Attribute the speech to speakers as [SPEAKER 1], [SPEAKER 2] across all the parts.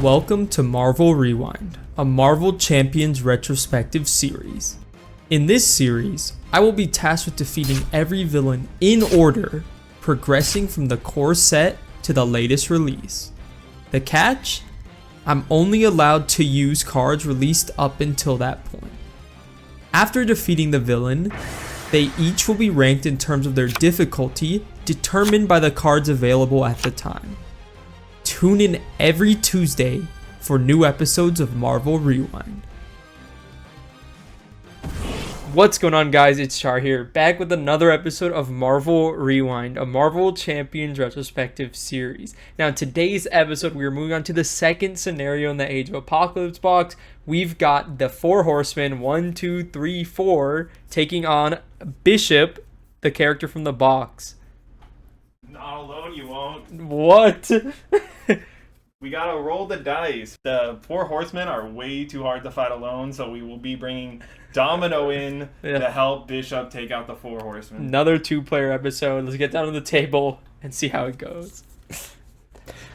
[SPEAKER 1] Welcome to Marvel Rewind, a Marvel Champions Retrospective Series. In this series, I will be tasked with defeating every villain in order, progressing from the core set to the latest release. The catch? I'm only allowed to use cards released up until that point. After defeating the villain, they each will be ranked in terms of their difficulty, determined by the cards available at the time. Tune in every Tuesday for new episodes of Marvel Rewind. What's going on, guys? It's Char here, back with another episode of Marvel Rewind, a Marvel Champions Retrospective Series. Now, in today's episode, we are moving on to the second scenario in the Age of Apocalypse box. We've got the Four Horsemen, 1, 2, 3, 4, taking on Bishop, the character from the box.
[SPEAKER 2] Not alone, you won't.
[SPEAKER 1] What?
[SPEAKER 2] We gotta roll the dice. The Four Horsemen are way too hard to fight alone, so we will be bringing Domino in to help Bishop take out the Four Horsemen.
[SPEAKER 1] Another two-player episode. Let's get down to the table and see how it goes.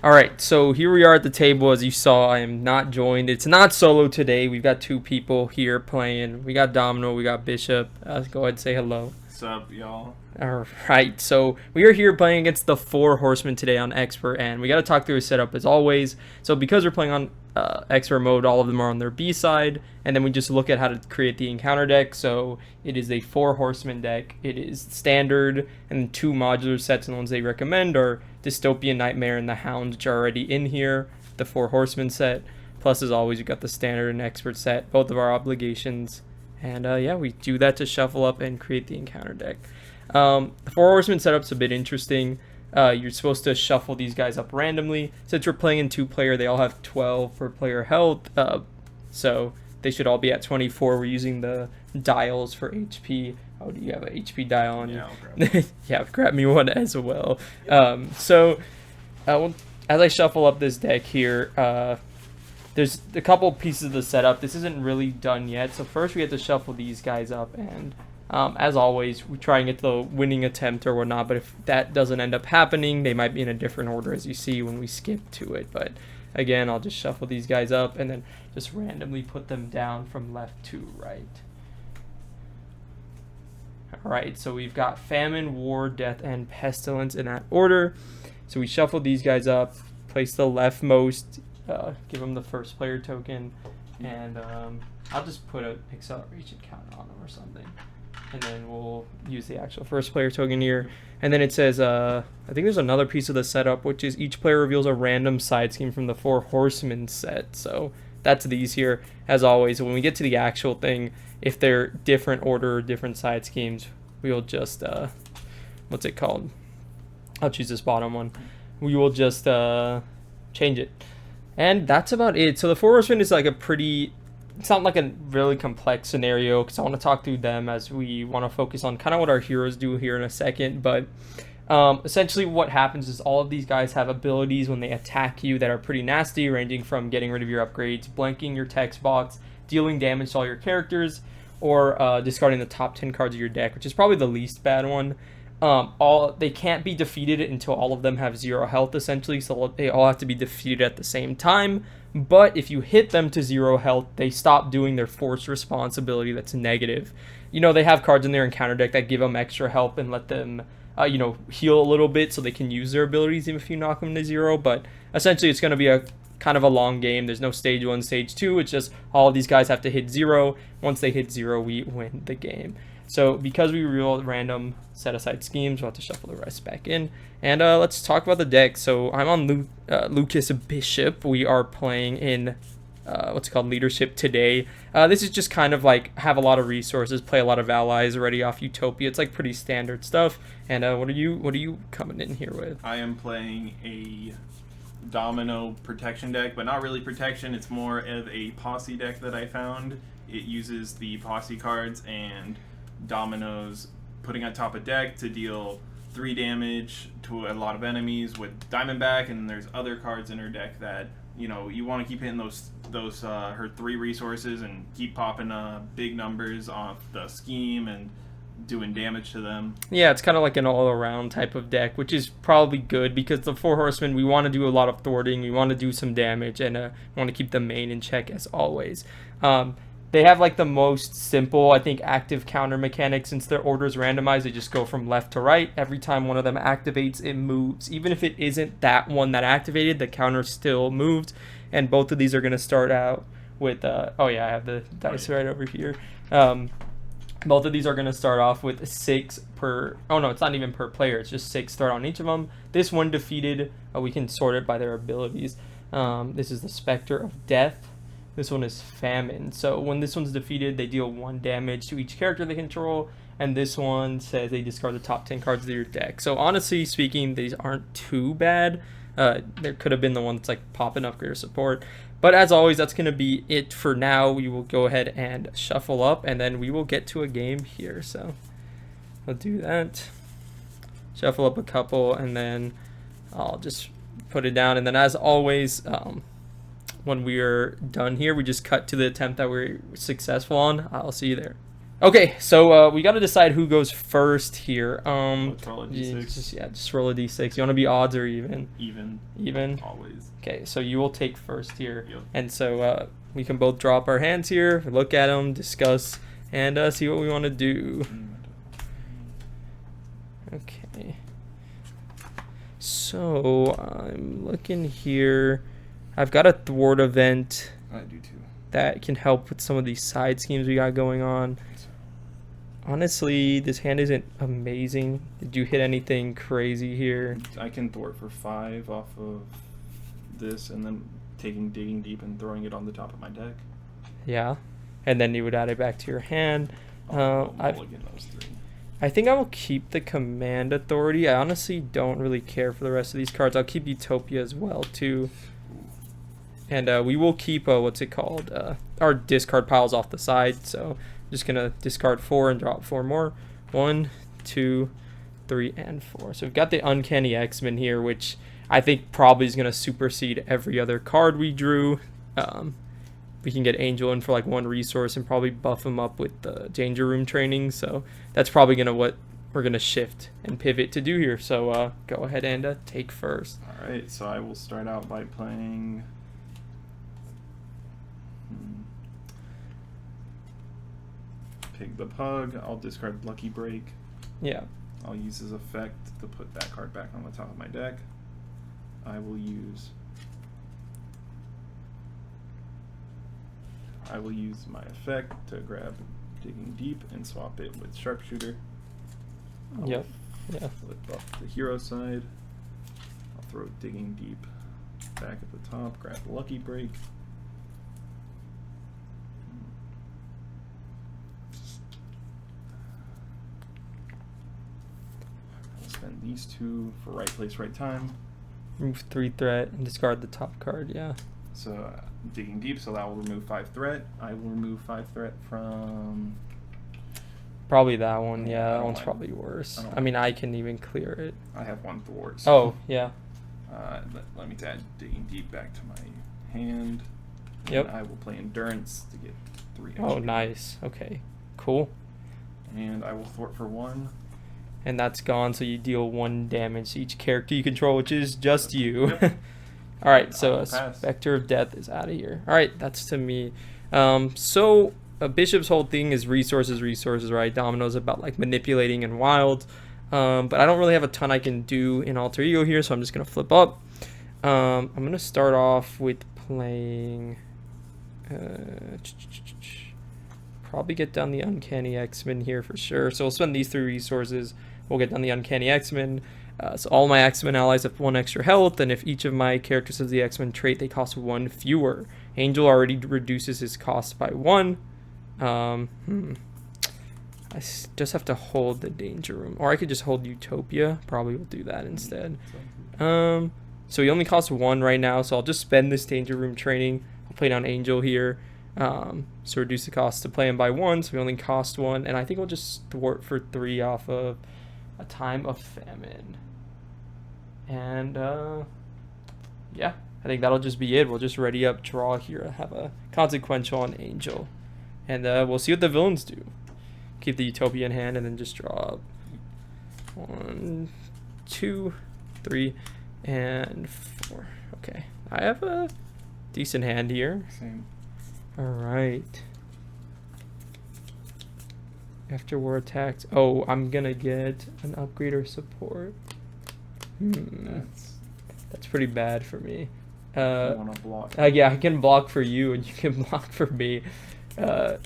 [SPEAKER 1] Alright, so here we are at the table. As you saw, I am not joined. It's not solo today. We've got two people here playing. We got Domino, we got Bishop. Let's go ahead and say hello.
[SPEAKER 2] What's up, y'all?
[SPEAKER 1] Alright, so we are here playing against the Four Horsemen today on Expert, and we got to talk through a setup as always. So because we're playing on Expert mode, all of them are on their B side, and then we just look at how to create the encounter deck. So it is a Four Horsemen deck. It is standard, and two modular sets, and the ones they recommend are Dystopian Nightmare and the Hound, which are already in here. The Four Horsemen set, plus as always, you got the standard and Expert set, both of our obligations. And yeah, we do that to shuffle up and create the encounter deck. The Four Horsemen setup's a bit interesting. You're supposed to shuffle these guys up randomly. Since we're playing in two-player, they all have 12 per player health, so they should all be at 24. We're using the dials for HP. Oh, do you have an HP dial on you?
[SPEAKER 2] Yeah, I'll grab it.
[SPEAKER 1] Yeah, grab me one as well. So as I shuffle up this deck here, there's a couple pieces of the setup. This isn't really done yet, so first we have to shuffle these guys up, and as always, we try and get the winning attempt or whatnot, but if that doesn't end up happening, they might be in a different order, as you see when we skip to it. But again, I'll just shuffle these guys up and then just randomly put them down from left to right. Alright, so we've got Famine, War, Death, and Pestilence in that order. So we shuffle these guys up, place the leftmost, give them the first player token, and I'll just put an acceleration counter on them or something. And then we'll use the actual first player token here. And then it says, I think there's another piece of the setup, which is each player reveals a random side scheme from the Four Horsemen set. So that's these here. As always, when we get to the actual thing, if they're different order, different side schemes, we'll just, what's it called? I'll choose this bottom one. We will just change it. And that's about it. So the Four Horsemen is like a pretty... It's not like a really complex scenario because I want to talk through them as we want to focus on kind of what our heroes do here in a second. But essentially what happens is all of these guys have abilities when they attack you that are pretty nasty, ranging from getting rid of your upgrades, blanking your text box, dealing damage to all your characters, or discarding the top 10 cards of your deck, which is probably the least bad one. They can't be defeated until all of them have 0 health, essentially, so they all have to be defeated at the same time. But if you hit them to 0 health, they stop doing their forced responsibility that's negative. You know, they have cards in their encounter deck that give them extra help and let them, heal a little bit so they can use their abilities even if you knock them to 0. But essentially, it's going to be a kind of a long game. There's no stage 1, stage 2. It's just all of these guys have to hit 0. Once they hit 0, we win the game. So because we roll random set-aside schemes, we'll have to shuffle the rest back in. And let's talk about the deck. So I'm on Lucas Bishop. We are playing in what's called Leadership today. This is just kind of like have a lot of resources, play a lot of allies already off Utopia. It's like pretty standard stuff. And what are you coming in here with?
[SPEAKER 2] I am playing a Domino protection deck, but not really protection. It's more of a posse deck that I found. It uses the posse cards and Dominoes putting on top of deck to deal 3 damage to a lot of enemies with Diamondback, and there's other cards in her deck that you want to keep hitting those her 3 resources and keep popping big numbers off the scheme and doing damage to them.
[SPEAKER 1] Yeah, it's kind of like an all-around type of deck, which is probably good because the Four Horsemen, we want to do a lot of thwarting, we want to do some damage, and want to keep the main in check as always. They have like the most simple, I think, active counter mechanic. Since their order is randomized, they just go from left to right. Every time one of them activates, it moves. Even if it isn't that one that activated, the counter still moved. And both of these are going to start out with, oh yeah, I have the dice right over here. Both of these are going to start off with 6 per, oh no, it's not even per player, it's just 6 start on each of them. This one defeated, we can sort it by their abilities. This is the Spectre of Death. This one is Famine. So when this one's defeated, they deal 1 damage to each character they control. And this one says they discard the top 10 cards of your deck. So honestly speaking, these aren't too bad. There could have been the one that's like popping up greater support. But as always, that's going to be it for now. We will go ahead and shuffle up, and then we will get to a game here. So I'll do that. Shuffle up a couple, and then I'll just put it down. And then as always, when we are done here, we just cut to the attempt that we're successful on. I'll see you there. Okay, so we got to decide who goes first here.
[SPEAKER 2] Let's roll a d6.
[SPEAKER 1] Just roll a d6. You want to be odds or even?
[SPEAKER 2] Even. Always.
[SPEAKER 1] Okay, so you will take first here.
[SPEAKER 2] Yep.
[SPEAKER 1] And so we can both drop our hands here, look at them, discuss, and see what we want to do. Okay. So I'm looking here. I've got a thwart event.
[SPEAKER 2] I do too.
[SPEAKER 1] That can help with some of these side schemes we got going on. Honestly, this hand isn't amazing. Did you hit anything crazy here?
[SPEAKER 2] I can thwart for 5 off of this, and then taking Digging Deep and throwing it on the top of my deck.
[SPEAKER 1] Yeah, and then you would add it back to your hand.
[SPEAKER 2] I'll mulligan those 3.
[SPEAKER 1] I think I will keep the Command Authority. I honestly don't really care for the rest of these cards. I'll keep Utopia as well too. And we will keep, what's it called? Our discard piles off the side. So I'm just going to discard 4 and drop 4 more. 1, 2, 3, and 4. So we've got the Uncanny X-Men here, which I think probably is going to supersede every other card we drew. We can get Angel in for like 1 resource and probably buff him up with the Danger Room training. So that's probably going to what we're going to shift and pivot to do here. So go ahead and take first.
[SPEAKER 2] All right, so I will start out by playing... Pig the Pug. I'll discard Lucky Break.
[SPEAKER 1] Yeah.
[SPEAKER 2] I'll use his effect to put that card back on the top of my deck. I will use my effect to grab Digging Deep and swap it with Sharpshooter.
[SPEAKER 1] Yep. Yeah.
[SPEAKER 2] Flip up the hero side. I'll throw Digging Deep back at the top, grab Lucky Break. Spend these 2 for right place, right time.
[SPEAKER 1] Remove 3 threat and discard the top card, yeah.
[SPEAKER 2] So Digging Deep, so that will remove 5 threat. I will remove 5 threat from...
[SPEAKER 1] Probably that one, yeah. That one's probably worse. I mean, I can even clear it.
[SPEAKER 2] I have 1 thwart. So
[SPEAKER 1] oh, yeah.
[SPEAKER 2] Let me add Digging Deep back to my hand.
[SPEAKER 1] Yep.
[SPEAKER 2] And I will play Endurance to get 3 extra.
[SPEAKER 1] Oh, nice. Okay, cool.
[SPEAKER 2] And I will thwart for 1.
[SPEAKER 1] And that's gone, so you deal 1 damage to each character you control, which is just you.
[SPEAKER 2] Yep.
[SPEAKER 1] All right, so Spectre of Death is out of here. All right, that's to me. So Bishop's whole thing is resources, right? Domino's about like manipulating and wild. But I don't really have a ton I can do in Alter Ego here, so I'm just going to flip up. I'm going to start off with playing... probably get down the Uncanny X-Men here for sure. So we'll spend these 3 resources. We'll get down the Uncanny X-Men. So all my X-Men allies have 1 extra health, and if each of my characters has the X-Men trait, they cost 1 fewer. Angel already reduces his cost by 1. I just have to hold the Danger Room. Or I could just hold Utopia. Probably will do that instead. So he only costs 1 right now, so I'll just spend this Danger Room training. I'll play down Angel here. So reduce the cost to play him by 1, so we only cost 1, and I think we'll just thwart for 3 off of a Time of Famine. And yeah, I think that'll just be it. We'll just ready up draw here. I have a Consequential on Angel, and we'll see what the villains do. keep the Utopia in hand, and then just draw 1, 2, 3, and 4. Okay, I have a decent hand here.
[SPEAKER 2] Same.
[SPEAKER 1] All right. After war attacks. Oh, I'm gonna get an upgrade or support. That's pretty bad for me.
[SPEAKER 2] You want to block?
[SPEAKER 1] Yeah, I can block for you, and you can block for me. Yeah,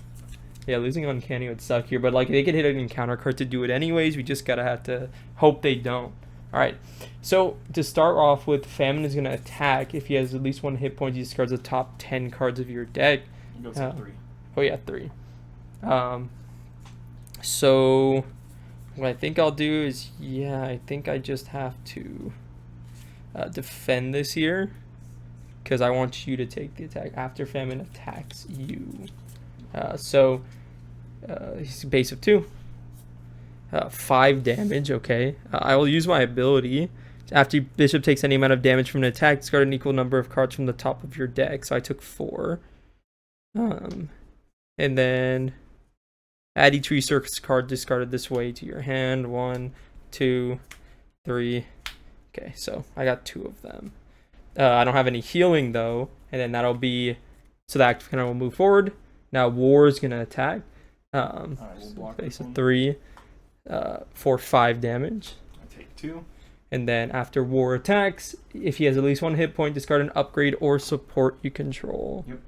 [SPEAKER 1] losing Uncanny would suck here, but like they could hit an encounter card to do it anyways. We just gotta have to hope they don't. All right. So to start off with, Famine is gonna attack. If he has at least 1 hit point, he discards the top 10 cards of your deck.
[SPEAKER 2] He goes to 3.
[SPEAKER 1] Oh yeah, 3. So what I think I'll do is, yeah, I think I just have to defend this here, because I want you to take the attack after Famine attacks you. So he's a base of 2. 5 damage, okay. I will use my ability. After Bishop takes any amount of damage from an attack, discard an equal number of cards from the top of your deck. So I took 4. And then add each resource card discarded this way to your hand. 1, 2, 3. Okay, so I got 2 of them. I don't have any healing though, and then that'll be, so that kind of will move forward. Now War is gonna attack.
[SPEAKER 2] We'll block
[SPEAKER 1] base of 3 for 5 damage.
[SPEAKER 2] I take 2.
[SPEAKER 1] And then after War attacks, if he has at least 1 hit point, discard an upgrade or support you control.
[SPEAKER 2] Yep.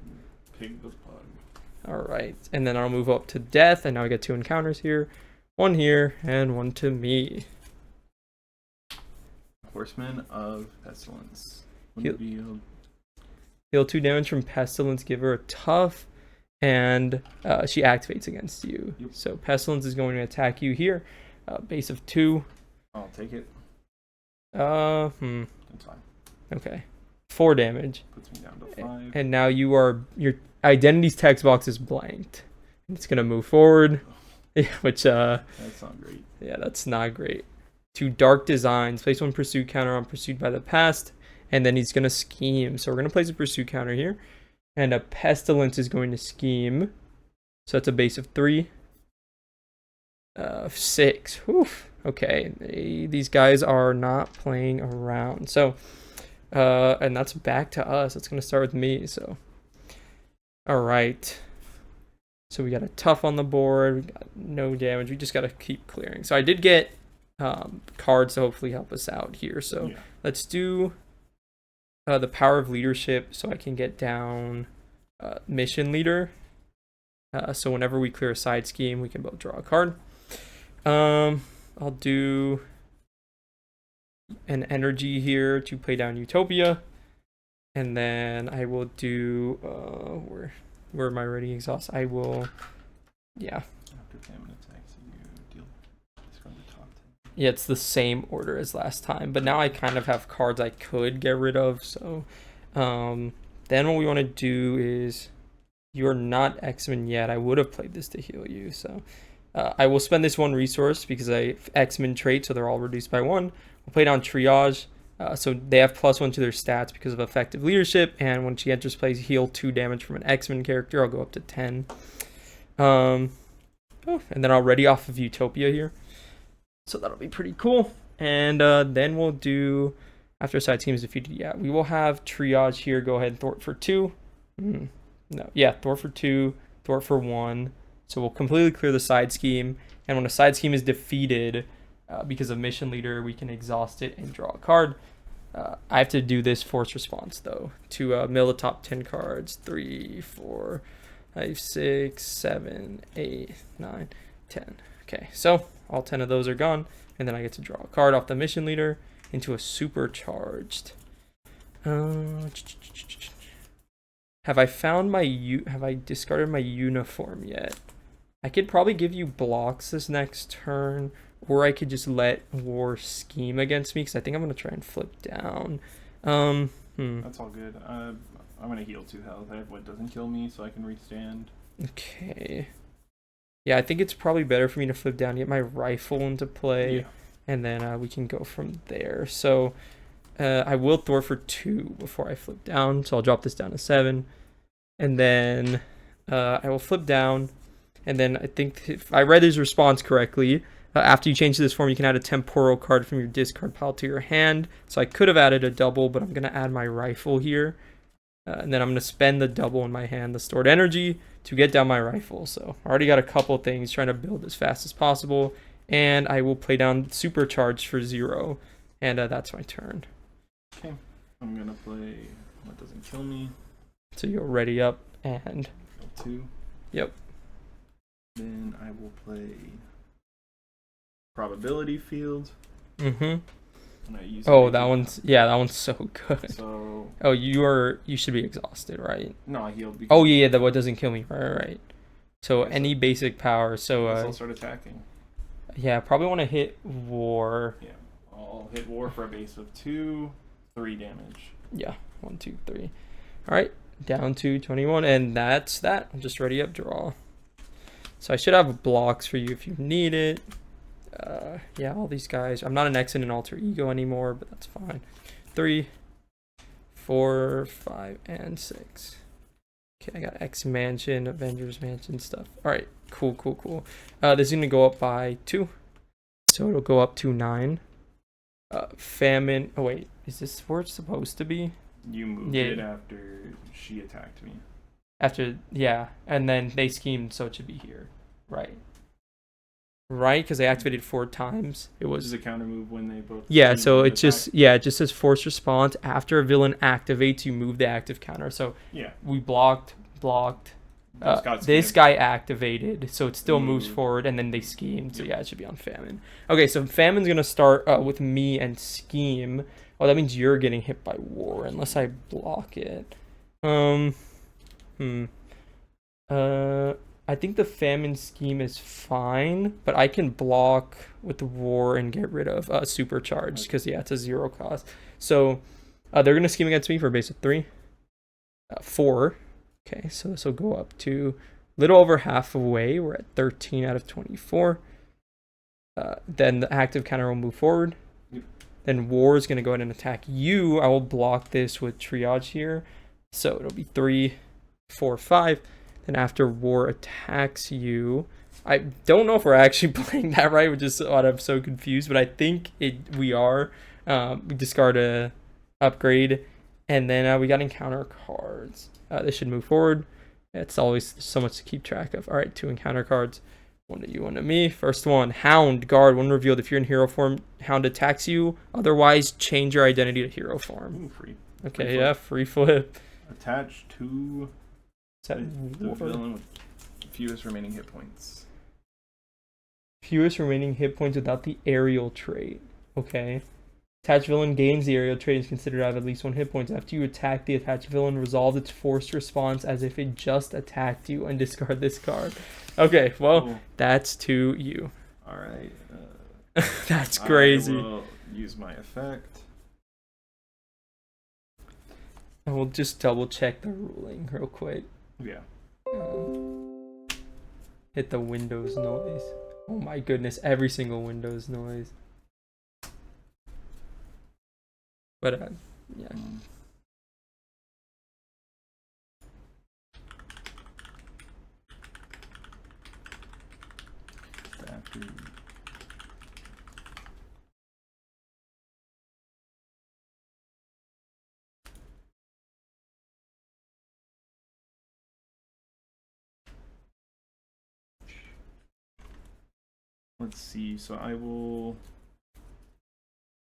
[SPEAKER 2] Pig the pug.
[SPEAKER 1] All right, and then I'll move up to Death, and now I get 2 encounters here. 1 here and 1 to me.
[SPEAKER 2] Horsemen of Pestilence.
[SPEAKER 1] Heal 2 damage from Pestilence. Give her a tough, and she activates against you.
[SPEAKER 2] Yep.
[SPEAKER 1] So Pestilence is going to attack you here. Base of 2.
[SPEAKER 2] I'll take it.
[SPEAKER 1] That's
[SPEAKER 2] fine.
[SPEAKER 1] Okay. 4 damage.
[SPEAKER 2] Puts me down to 5.
[SPEAKER 1] And now your identity's text box is blanked. It's gonna move forward, which
[SPEAKER 2] that's not great.
[SPEAKER 1] Yeah, that's not great. 2 Dark Designs. Place 1 pursuit counter on Pursued by the Past, and then he's gonna scheme. So we're gonna place a pursuit counter here, and a Pestilence is going to scheme. So that's a base of 3. 6. Whew. Okay, these guys are not playing around. So, and that's back to us. It's gonna start with me. So, all right. So we got a tough on the board. We got no damage. We just gotta keep clearing. So I did get cards to hopefully help us out here. So
[SPEAKER 2] yeah.
[SPEAKER 1] Let's do the Power of Leadership, so I can get down Mission Leader. So whenever we clear a side scheme, we can both draw a card. I'll do an energy here to play down Utopia, and then I will do where am I ready? Exhaust. I will, yeah.
[SPEAKER 2] After Famine attacks, you discard the top 10.
[SPEAKER 1] Yeah, it's the same order as last time, but now I kind of have cards I could get rid of. So, then what we want to do is, you're not X-Men yet. I would have played this to heal you, so. I will spend this 1 resource because I have X-Men trait, so they're all reduced by 1. We'll play down Triage, so they have +1 to their stats because of effective leadership, and when she enters play, heal 2 damage from an X-Men character. I'll go up to 10. And then I'll ready off of Utopia here, so that'll be pretty cool. And then we'll do, after side team is defeated, yeah, we will have Triage here. Go ahead and thwart for 2. No, yeah, thwart for 2, thwart for 1. So we'll completely clear the side scheme, and when a side scheme is defeated because of Mission Leader, we can exhaust it and draw a card. I have to do this force response though to mill the top 10 cards. 3, 4, 5, 6, 7, 8, 9, 10. Okay, so all 10 of those are gone, and then I get to draw a card off the Mission Leader into a supercharged. Have I found my have I discarded my uniform yet? I could probably give you blocks this next turn, or I could just let War scheme against me, because I think I'm going to try and flip down.
[SPEAKER 2] That's all good. I'm going to heal 2 health. I have what doesn't kill me, so I can restand.
[SPEAKER 1] Okay. Yeah, I think it's probably better for me to flip down, get my rifle into play, and then we can go from there. So I will thwart for 2 before I flip down, so I'll drop this down to 7. And then I will flip down, And then I think if I read his response correctly, after you change to this form, you can add a temporal card from your discard pile to your hand. So I could have added a double, but I'm going to add my rifle here. And then I'm going to spend the double in my hand, the stored energy, to get down my rifle. So I already got a couple things, trying to build as fast as possible. And I will play down Supercharged for 0. And that's my turn.
[SPEAKER 2] Okay. I'm going to play What Doesn't Kill Me.
[SPEAKER 1] So you're ready up and...
[SPEAKER 2] 2.
[SPEAKER 1] Yep.
[SPEAKER 2] Then I will play Probability Field.
[SPEAKER 1] Mm-hmm.
[SPEAKER 2] Oh,
[SPEAKER 1] that one's so good.
[SPEAKER 2] So
[SPEAKER 1] you should be exhausted, right?
[SPEAKER 2] no, I healed.
[SPEAKER 1] Oh yeah, the What Doesn't Kill Me, right. So any basic power. So
[SPEAKER 2] I'll start attacking.
[SPEAKER 1] Yeah, probably want to hit War.
[SPEAKER 2] Yeah, I'll hit War for a base of 2, 3 damage.
[SPEAKER 1] Yeah, 1, 2, 3. All right, down to 21, and that's that. I'm just ready up draw. So I should have blocks for you if you need it. Yeah, all these guys. I'm not an X and an alter ego anymore, but that's fine. 3, 4, 5, and 6. Okay, I got X Mansion, Avengers Mansion stuff. All right, cool. This is gonna go up by 2, so it'll go up to 9. Famine. Oh wait, is this where it's supposed to be?
[SPEAKER 2] You moved it after she attacked me.
[SPEAKER 1] And then they schemed, so it should be here, right? Right, because they activated 4 times. It was
[SPEAKER 2] a counter move when they both.
[SPEAKER 1] Yeah, so it just says force response after a villain activates. You move the active counter. So
[SPEAKER 2] yeah,
[SPEAKER 1] we blocked. This guy activated, so it still moves forward, and then they schemed. So yeah, it should be on Famine. Okay, so Famine's gonna start with me and scheme. Oh, that means you're getting hit by War unless I block it. I think the Famine scheme is fine, but I can block with the War and get rid of Supercharged because it's a 0 cost. So they're gonna scheme against me for a base of 3, 4. Okay, so this will go up to a little over halfway. We're at 13 out of 24. Then the active counter will move forward.
[SPEAKER 2] Yep.
[SPEAKER 1] Then War is gonna go ahead and attack you. I will block this with triage here, so it'll be 3, 4, 5. And after War attacks you, I don't know if we're actually playing that right, which is what I'm so confused, but I think we are. We discard a upgrade, and then we got encounter cards. This should move forward. It's always so much to keep track of. All right, 2 encounter cards. 1 to you, 1 to me. First one, Hound, guard, when revealed. If you're in hero form, Hound attacks you. Otherwise, change your identity to hero form.
[SPEAKER 2] Ooh, free.
[SPEAKER 1] Okay, free flip.
[SPEAKER 2] Attach to the villain with fewest remaining hit points.
[SPEAKER 1] Fewest remaining hit points without the aerial trait. Okay. Attached villain gains the aerial trait and is considered to have at least 1 hit points. After you attack the attached villain, resolve its forced response as if it just attacked you and discard this card. Okay, well, cool. That's to you.
[SPEAKER 2] Alright.
[SPEAKER 1] That's crazy.
[SPEAKER 2] I will use my effect.
[SPEAKER 1] I will just double check the ruling real quick.
[SPEAKER 2] Yeah.
[SPEAKER 1] Hit the Windows noise. Oh my goodness, every single Windows noise. But yeah.
[SPEAKER 2] Let's see. So I will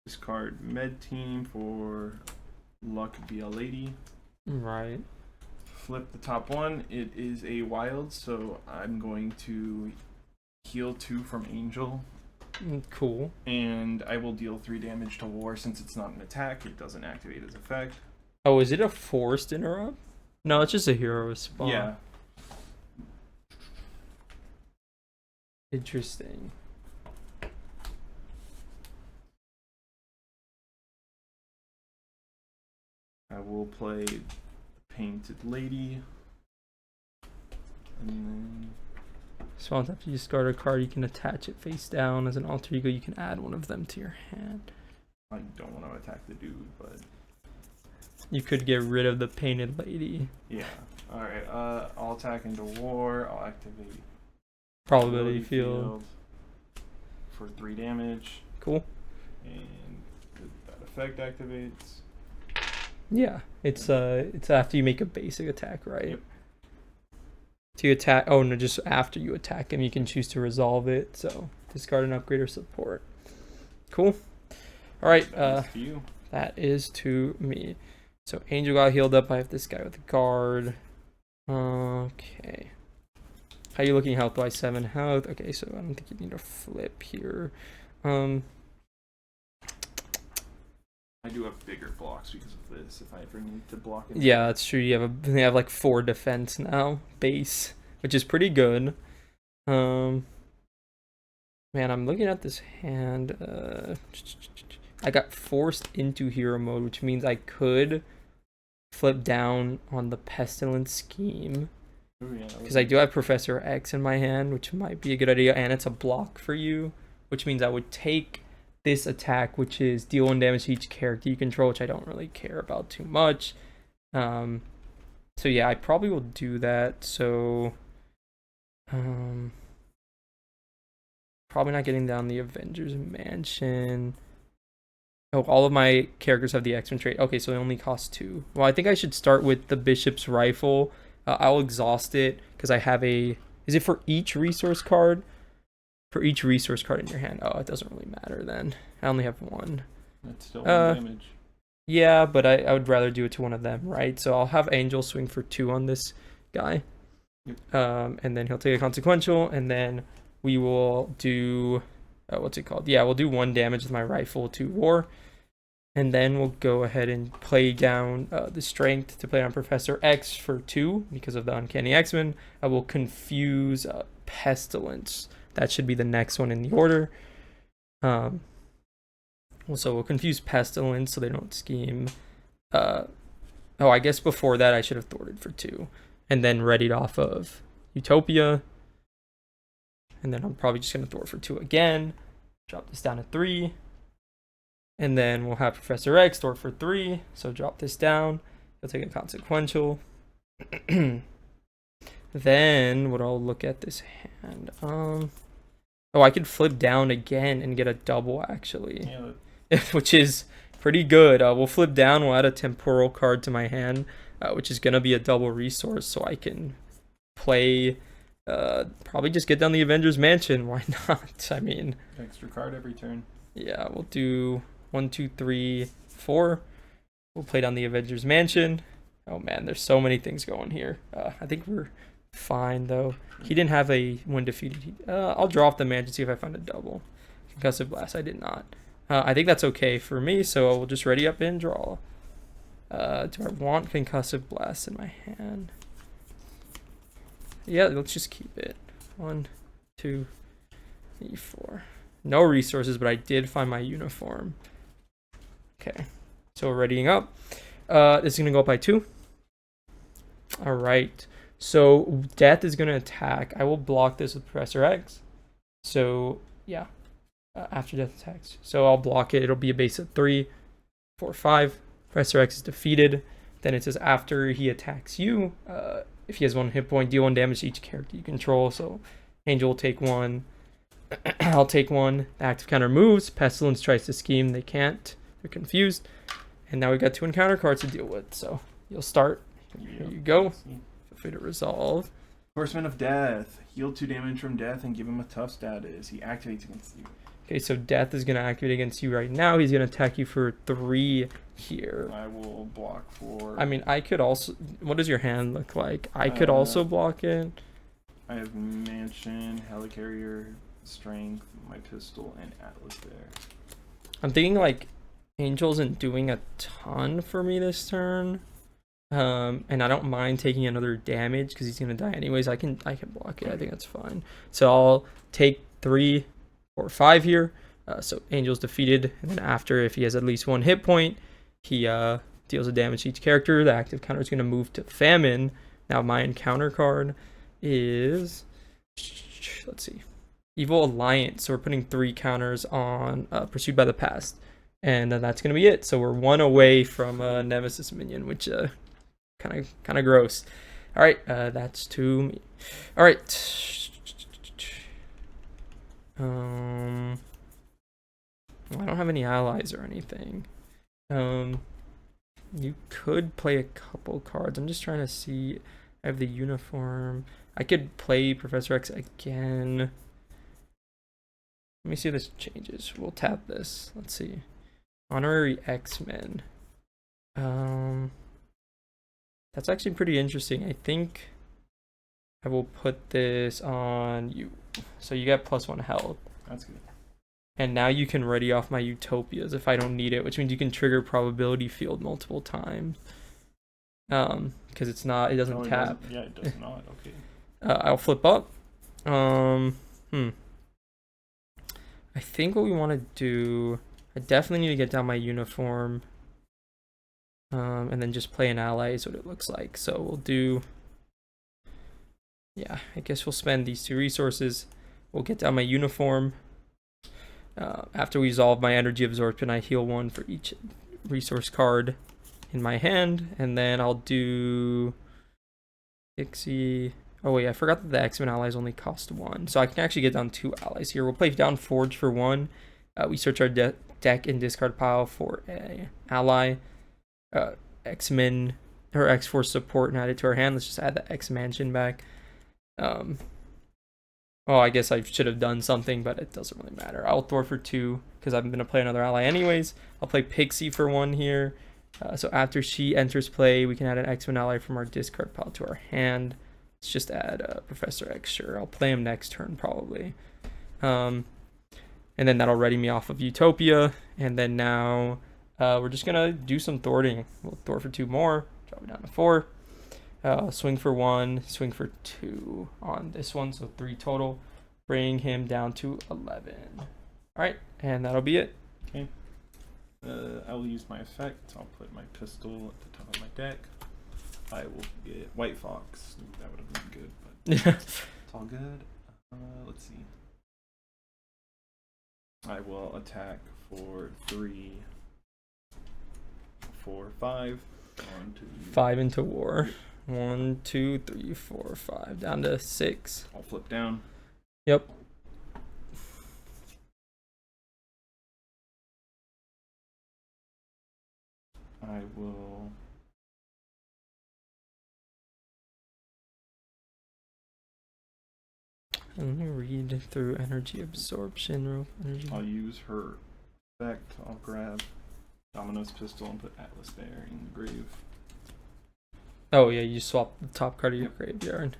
[SPEAKER 2] discard Med Team for Luck be a Lady.
[SPEAKER 1] Right.
[SPEAKER 2] Flip the top one. It is a wild, so I'm going to heal 2 from Angel.
[SPEAKER 1] Cool.
[SPEAKER 2] And I will deal 3 damage to War. Since it's not an attack, it doesn't activate its effect.
[SPEAKER 1] Oh, is it a forced interrupt? No, it's just a hero response.
[SPEAKER 2] Yeah.
[SPEAKER 1] Interesting.
[SPEAKER 2] I will play Painted Lady. And then...
[SPEAKER 1] So after you discard a card, you can attach it face down. As an alter ego, you can add one of them to your hand.
[SPEAKER 2] I don't want to attack the dude, but...
[SPEAKER 1] You could get rid of the Painted Lady.
[SPEAKER 2] Yeah. Alright, I'll attack into War. I'll activate
[SPEAKER 1] Probability field.
[SPEAKER 2] For 3 damage.
[SPEAKER 1] Cool.
[SPEAKER 2] And that effect activates.
[SPEAKER 1] Yeah, it's after you make a basic attack, right?
[SPEAKER 2] Yep.
[SPEAKER 1] To attack. Oh no, just after you attack him, you can choose to resolve it. So discard an upgrade or support. Cool. All right. That is to me. So Angel got healed up. I have this guy with a guard. Okay. How you looking health-wise? 7 health. Okay, so I don't think you need a flip here.
[SPEAKER 2] I do have bigger blocks because of this. If I ever need to block it.
[SPEAKER 1] Yeah, that's true. You have like 4 defense now base, which is pretty good. Man, I'm looking at this hand. I got forced into hero mode, which means I could flip down on the pestilence scheme. Because I do have Professor X in my hand, which might be a good idea, and it's a block for you, which means I would take this attack, which is deal 1 damage to each character you control, which I don't really care about too much. So yeah, I probably will do that. So probably not getting down the Avengers Mansion. Oh, all of my characters have the X-Men trait. Okay, so they only cost 2. Well, I think I should start with the Bishop's Rifle. I'll exhaust it because I have a... Is it for each resource card? For each resource card in your hand. Oh, it doesn't really matter then. I only have 1.
[SPEAKER 2] That's still 1 damage.
[SPEAKER 1] Yeah, but I would rather do it to one of them, right? So I'll have Angel swing for 2 on this guy. Yep. And then he'll take a consequential, and then we will do... what's it called? Yeah, we'll do 1 damage with my rifle to War. And then we'll go ahead and play down the strength to play on Professor X for 2 because of the Uncanny X-Men. I will confuse Pestilence. That should be the next one in the order. So we'll confuse Pestilence so they don't scheme. I guess before that I should have thwarted for 2. And then readied off of Utopia. And then I'm probably just going to thwart for 2 again. Drop this down to 3. And then we'll have Professor X thwart for 3. So drop this down. He'll take a consequential. Then what I'll look at this hand. I could flip down again and get a double actually. Yeah. Which is pretty good. We'll flip down. We'll add a temporal card to my hand, which is going to be a double resource. So I can play... probably just get down the Avengers Mansion. Why not? I mean,
[SPEAKER 2] extra card every turn.
[SPEAKER 1] Yeah, we'll do 1, 2, 3, 4. We'll play down the Avengers Mansion. Oh man, there's so many things going here. I think we're fine though. He didn't have a when defeated. I'll draw off the mansion, see if I find a double. Concussive Blast, I did not. I think that's okay for me, so we'll just ready up and draw. Do I want Concussive Blast in my hand? Yeah, let's just keep it. 1, 2, 3, 4. No resources, but I did find my uniform. Okay, so we're readying up. This is going to go up by 2. All right, so Death is going to attack. I will block this with Professor X. So, yeah, after Death attacks. So I'll block it. It'll be a base of 3, 4, 5. Professor X is defeated. Then it says after he attacks you, if he has 1 hit point, deal 1 damage to each character you control. So Angel will take 1. I'll take 1. Active counter moves. Pestilence tries to scheme. They can't. They're confused. And now we got 2 encounter cards to deal with. So you'll start. Here you go. Feel free to resolve.
[SPEAKER 2] Horseman of Death. Heal 2 damage from Death and give him a tough status. He activates against you.
[SPEAKER 1] Okay, so Death is going to activate against you right now. He's going to attack you for 3 here.
[SPEAKER 2] I will block for...
[SPEAKER 1] I mean, I could also... What does your hand look like? I could also block it.
[SPEAKER 2] I have Mansion, Helicarrier, Strength, my pistol, and Atlas there.
[SPEAKER 1] I'm thinking, like, Angel isn't doing a ton for me this turn. And I don't mind taking another damage because he's going to die anyways. I can block it. I think that's fine. So I'll take 3 or 5 here. So Angel's defeated. And then after, if he has at least 1 hit point, he deals a damage to each character. The active counter is going to move to Famine. Now my encounter card is... Let's see. Evil Alliance. So we're putting 3 counters on Pursued by the Past. And that's going to be it. So we're 1 away from Nemesis Minion, which kind of gross. All right, that's to me. All right. I don't have any allies or anything. You could play a couple cards. I'm just trying to see. I have the uniform. I could play Professor X again. Let me see if this changes. We'll tap this. Let's see. Honorary X-Men. That's actually pretty interesting. I think I will put this on you. So you get +1 health.
[SPEAKER 2] That's good.
[SPEAKER 1] And now you can ready off my Utopias if I don't need it, which means you can trigger probability field multiple times. Because it doesn't tap.
[SPEAKER 2] Yeah, it does not. Okay.
[SPEAKER 1] I'll flip up. I think what we want to do, I definitely need to get down my uniform. And then just play an ally is what it looks like. So we'll do, yeah, I guess we'll spend these 2 resources. We'll get down my uniform. After we resolve my energy absorption, I heal 1 for each resource card in my hand, and then I'll do Pixie. Oh wait, I forgot that the X-Men allies only cost 1, so I can actually get down 2 allies here. We'll play down Forge for 1. We search our deck and discard pile for a ally, X-Men or X-Force support, and add it to our hand. Let's just add the X-Mansion back. Oh, I guess I should have done something, but it doesn't really matter. I'll throw for 2 because I'm going to play another ally anyways. I'll play Pixie for 1 here. So after she enters play, we can add an X-Men ally from our discard pile to our hand. Let's just add Professor X. Sure, I'll play him next turn probably. And then that'll ready me off of Utopia. And then now we're just going to do some thwarting. We'll thwart for 2 more. Drop it down to 4. Swing for 1, swing for 2 on this one, so 3 total. Bring him down to 11. All right, and that'll be it.
[SPEAKER 2] Okay. I will use my effect. I'll put my pistol at the top of my deck. I will get White Fox. Ooh, that would have been good, but it's all good. Let's see. I will attack for 3, 4, 5. 1, 2,
[SPEAKER 1] 5 into war. 1, 2, 3, 4, 5. Down to 6.
[SPEAKER 2] I'll flip down.
[SPEAKER 1] Yep.
[SPEAKER 2] I will.
[SPEAKER 1] Let me read through energy absorption.
[SPEAKER 2] I'll use her effect. I'll grab Domino's pistol and put Atlas Bear in the grave.
[SPEAKER 1] Oh yeah, you swap the top card of your graveyard.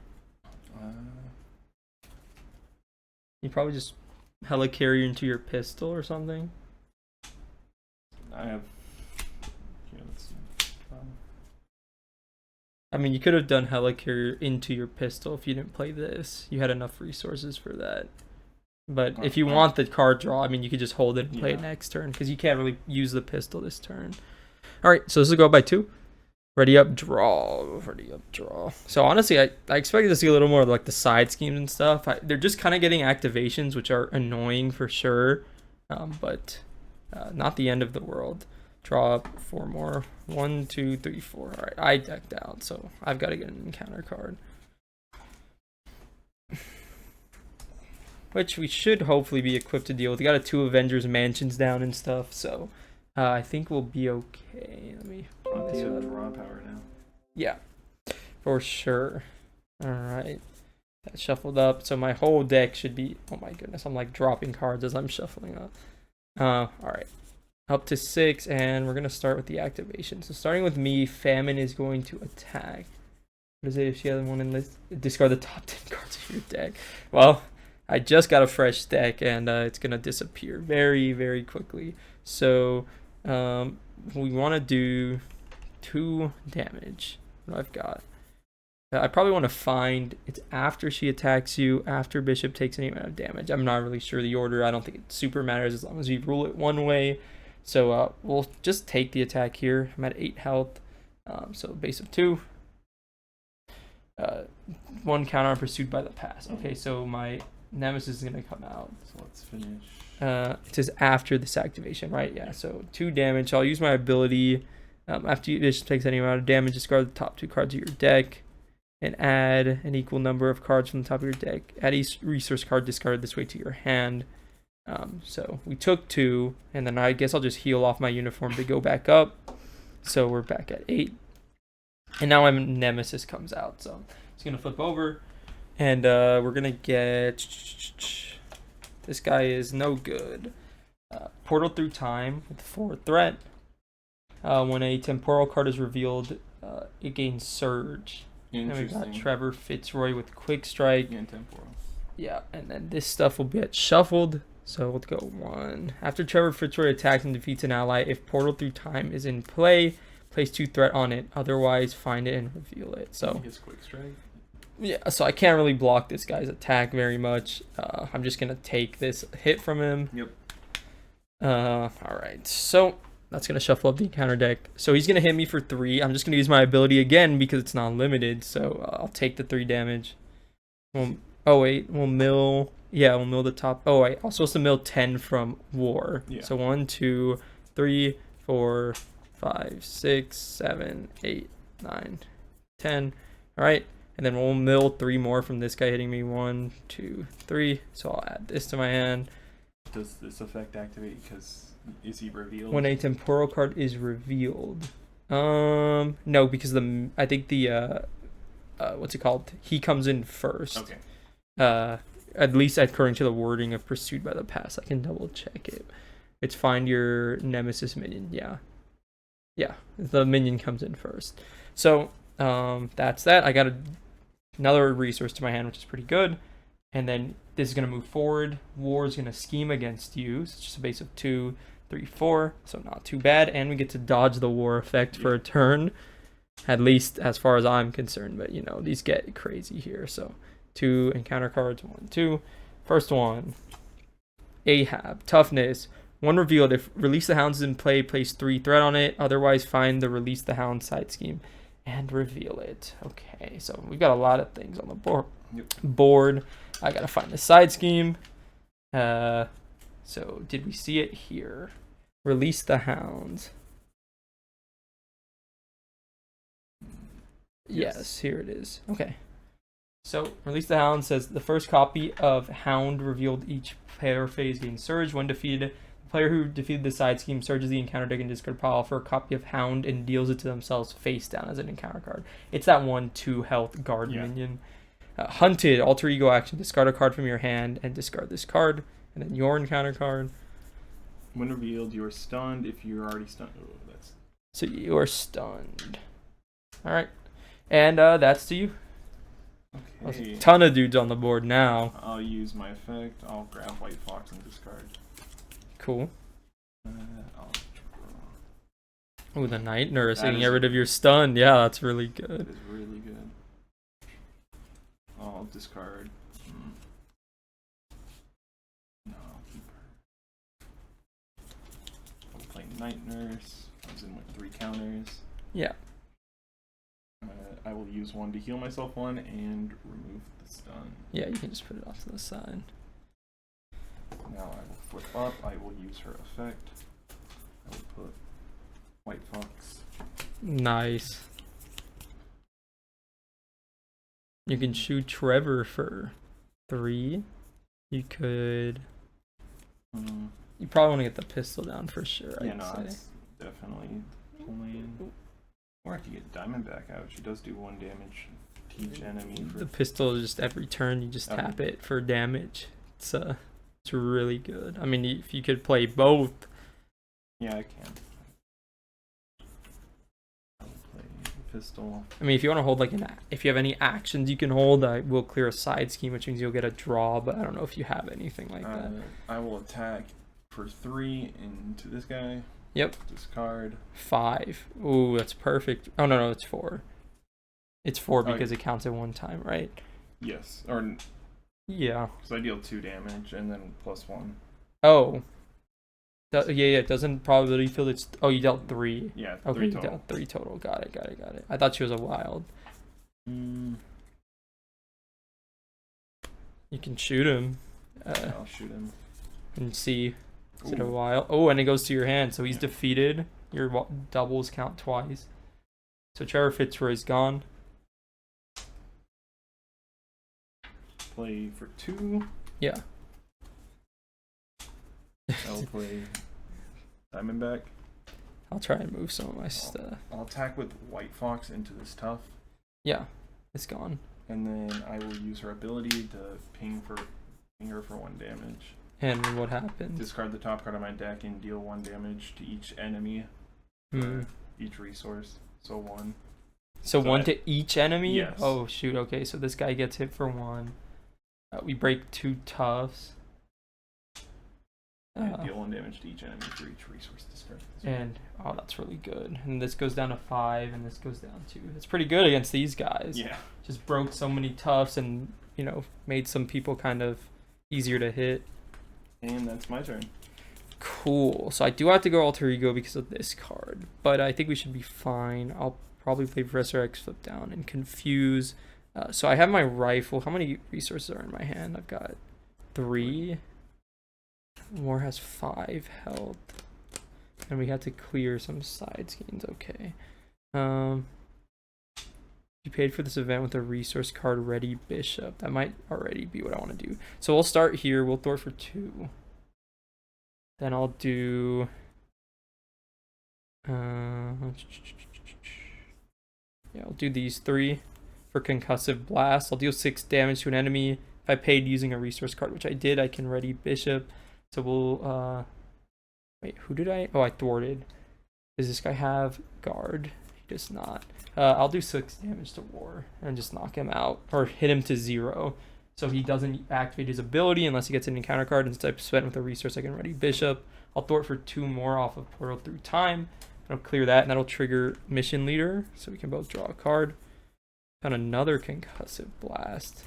[SPEAKER 1] You probably just helicarrier into your pistol or something.
[SPEAKER 2] I have. Yeah, let's see.
[SPEAKER 1] I mean, you could have done helicarrier into your pistol if you didn't play this. You had enough resources for that. But if you want the card draw, I mean, you could just hold it and play it next turn because you can't really use the pistol this turn. All right, so this will go by 2. Ready up, draw. Ready up, draw. So honestly, I expected to see a little more of like the side schemes and stuff. They're just kind of getting activations, which are annoying for sure, but not the end of the world. Draw up 4 more. 1, 2, 3, 4. All right, I decked out, so I've got to get an encounter card, which we should hopefully be equipped to deal with. We got 2 Avengers mansions down and stuff, so I think we'll be okay. Let me.
[SPEAKER 2] Plenty of draw power now.
[SPEAKER 1] Yeah, for sure. All right, that shuffled up, so my whole deck should be. Oh my goodness, I'm like dropping cards as I'm shuffling up. All right, up to 6, and we're gonna start with the activation. So starting with me, Famine is going to attack. What is it if she has one in this? Discard the top 10 cards of your deck. Well, I just got a fresh deck, and it's gonna disappear very, very quickly. So we want to do 2 damage. What I've got. I probably want to find it's after she attacks you, after Bishop takes any amount of damage. I'm not really sure the order. I don't think it super matters as long as we rule it one way. So we'll just take the attack here. I'm at 8 health. So base of 2. 1 counter pursued by the pass. Okay, so my Nemesis is going to come out.
[SPEAKER 2] So let's finish.
[SPEAKER 1] It says after this activation, right? Yeah, so 2 damage. I'll use my ability. After Bishop takes any amount of damage, discard the top 2 cards of your deck. and add an equal number of cards from the top of your deck. Add each resource card discarded this way to your hand. So we took 2, and then I guess I'll just heal off my uniform to go back up. So we're back at 8. And now my Nemesis comes out. So it's going to flip over, and we're going to get... This guy is no good. Portal Through Time with 4 threat. When a temporal card is revealed, it gains Surge. And we got Trevor Fitzroy with Quick Strike.
[SPEAKER 2] And temporal.
[SPEAKER 1] Yeah, and then this stuff will get shuffled. So let's go 1. After Trevor Fitzroy attacks and defeats an ally, if Portal Through Time is in play, place 2 threat on it. Otherwise, find it and reveal it. So
[SPEAKER 2] his Quick Strike.
[SPEAKER 1] Yeah, so I can't really block this guy's attack very much. I'm just gonna take this hit from him.
[SPEAKER 2] Yep.
[SPEAKER 1] All right. So that's gonna shuffle up the encounter deck. So he's gonna hit me for 3. I'm just gonna use my ability again because it's not limited. So I'll take the 3 damage. Oh wait, we'll mill. Yeah, we'll mill the top. Oh wait, I'm supposed to mill 10 from War.
[SPEAKER 2] Yeah.
[SPEAKER 1] So 1, 2, 3, 4, 5, 6, 7, 8, 9, 10. All right. And then we'll mill 3 more from this guy hitting me. 1, 2, 3. So I'll add this to my hand.
[SPEAKER 2] Does this effect activate because is he revealed?
[SPEAKER 1] When a temporal card is revealed. No, because I think the what's it called? He comes in first.
[SPEAKER 2] Okay.
[SPEAKER 1] At least according to the wording of Pursued by the Past. I can double check it. It's find your Nemesis minion. Yeah. Yeah. The minion comes in first. So that's that. I got another resource to my hand, which is pretty good. And then this is going to move forward. War is going to scheme against you. So it's just a base of 2, 3, 4. So not too bad. And we get to dodge the war effect for a turn. At least as far as I'm concerned. But, you know, these get crazy here. So 2 encounter cards. 1, 2. First one. Ahab. Toughness. 1 revealed. If Release the Hounds is in play, place 3 threat on it. Otherwise, find the Release the Hound side scheme and reveal it. Okay, so we've got a lot of things on the board. I gotta find the side scheme. So did we see it here? Release the Hounds. Yes, here it is. Okay. So Release the Hound says the first copy of Hound revealed each player phase gains Surge. When defeated, the player who defeated the side scheme surges the encounter deck and discard pile for a copy of Hound and deals it to themselves face down as an encounter card. It's that 1/2 health guard minion. Hunted, alter ego action. Discard a card from your hand and discard this card. And then your encounter card.
[SPEAKER 2] When revealed, you are stunned. If you're already stunned,
[SPEAKER 1] so you are stunned. All right, and that's to you.
[SPEAKER 2] Okay.
[SPEAKER 1] There's a ton of dudes on the board now.
[SPEAKER 2] I'll use my effect. I'll grab White Fox and discard.
[SPEAKER 1] Cool.
[SPEAKER 2] I'll
[SPEAKER 1] Oh, the Night Nurse. You can get rid of your stun. Yeah, that's really good.
[SPEAKER 2] That is really good. I'll discard. No, I'll keep her. I'll play Night Nurse. Comes in with 3 counters.
[SPEAKER 1] Yeah.
[SPEAKER 2] I will use 1 to heal myself 1 and remove the stun.
[SPEAKER 1] Yeah, you can just put it off to the side.
[SPEAKER 2] Now I will flip up. I will use her effect. I will put White Fox.
[SPEAKER 1] Nice. You can shoot Trevor for 3. You could. You probably want to get the pistol down for sure.
[SPEAKER 2] Yeah, no, it's definitely playing. Or I could get Diamondback out. She does do 1 damage to each enemy.
[SPEAKER 1] The pistol is just every turn you just tap it for damage. It's really good. I mean, if you could play both.
[SPEAKER 2] Yeah, I can. I'll play pistol.
[SPEAKER 1] I mean, if you want to hold if you have any actions you can hold, I will clear a side scheme, which means you'll get a draw. But I don't know if you have anything like that.
[SPEAKER 2] I will attack for 3 into this guy.
[SPEAKER 1] Yep.
[SPEAKER 2] Discard.
[SPEAKER 1] 5. Ooh, that's perfect. Oh no, it's 4. It's 4 because it counts at 1 time, right?
[SPEAKER 2] Yes. Or
[SPEAKER 1] yeah.
[SPEAKER 2] So I deal 2 damage and then +1.
[SPEAKER 1] Oh. Yeah. Doesn't probability field. It's you dealt 3.
[SPEAKER 2] Yeah.
[SPEAKER 1] Okay,
[SPEAKER 2] 3 total.
[SPEAKER 1] You dealt 3 total. Got it. I thought she was a wild. You can shoot him.
[SPEAKER 2] I'll shoot him.
[SPEAKER 1] And see. Is it a wild? Oh, and it goes to your hand, so he's defeated. Your doubles count twice. So Trevor Fitzroy's gone.
[SPEAKER 2] play for 2.
[SPEAKER 1] Yeah.
[SPEAKER 2] I'll play Diamondback.
[SPEAKER 1] I'll try and move some of my stuff.
[SPEAKER 2] I'll attack with White Fox into this tough.
[SPEAKER 1] Yeah, it's gone.
[SPEAKER 2] And then I will use her ability to ping her for 1 damage.
[SPEAKER 1] And what happens?
[SPEAKER 2] Discard the top card of my deck and deal 1 damage to each enemy. Each resource. So 1.
[SPEAKER 1] So 1 to each enemy?
[SPEAKER 2] Yes.
[SPEAKER 1] Oh, shoot. Okay, so this guy gets hit for 1. We break 2 toughs.
[SPEAKER 2] Deal 1 damage to each enemy for each resource discard.
[SPEAKER 1] And, oh, that's really good. And this goes down to 5, and this goes down to... It's pretty good against these guys.
[SPEAKER 2] Yeah.
[SPEAKER 1] Just broke so many toughs and, you know, made some people kind of easier to hit.
[SPEAKER 2] And that's my turn.
[SPEAKER 1] Cool. So I do have to go Alter Ego because of this card. But I think we should be fine. I'll probably play Professor X, flip down, and confuse. So I have my rifle. How many resources are in my hand? I've got 3. War has 5 health. And we had to clear some side schemes. Okay. You paid for this event with a resource card ready, Bishop. That might already be what I want to do. So we'll start here. We'll throw it for 2. Then I'll do... yeah, I'll do these 3 for Concussive Blast. I'll deal 6 damage to an enemy. If I paid using a resource card, which I did, I can ready Bishop. So we'll... wait, who did I... Oh, I thwarted. Does this guy have guard? He does not. I'll do 6 damage to War and just knock him out. Or hit him to 0. So he doesn't activate his ability unless he gets an encounter card. Instead of spent with a resource, I can ready Bishop. I'll thwart for 2 more off of Portal Through Time. I'll clear that, and that'll trigger Mission Leader. So we can both draw a card. Found another Concussive Blast.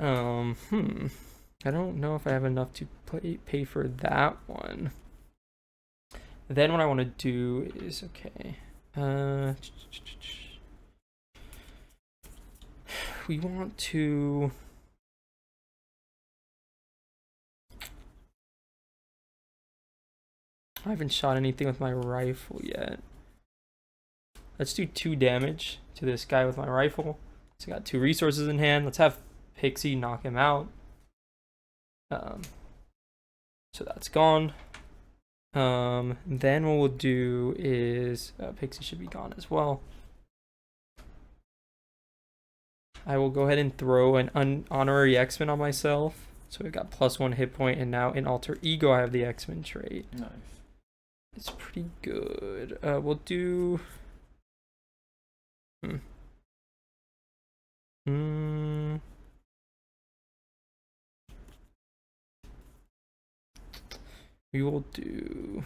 [SPEAKER 1] I don't know if I have enough to pay for that one. Then what I want to do is, okay. We want to... I haven't shot anything with my rifle yet. Let's do 2 damage to this guy with my rifle. So I got 2 resources in hand. Let's have Pixie knock him out. So that's gone. Then what we'll do is Pixie should be gone as well. I will go ahead and throw an honorary X-Men on myself. So we've got +1 hit point, and now in Alter Ego I have the X-Men trait.
[SPEAKER 2] Nice.
[SPEAKER 1] It's pretty good. We'll do... We will do...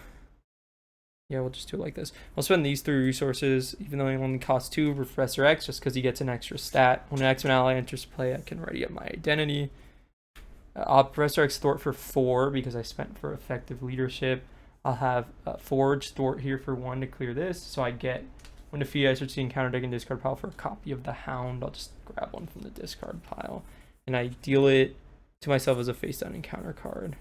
[SPEAKER 1] Yeah, we'll just do it like this. I'll spend these 3 resources, even though they only cost 2 for Professor X, just because he gets an extra stat. When an X-Men ally enters play, I can ready up my identity. I'll Professor X thwart for 4 because I spent for effective leadership. I'll have Forge thwart here for 1 to clear this. So I get, when defeated, I search the encounter deck and discard pile for a copy of the Hound. I'll just grab 1 from the discard pile. And I deal it to myself as a face-down encounter card.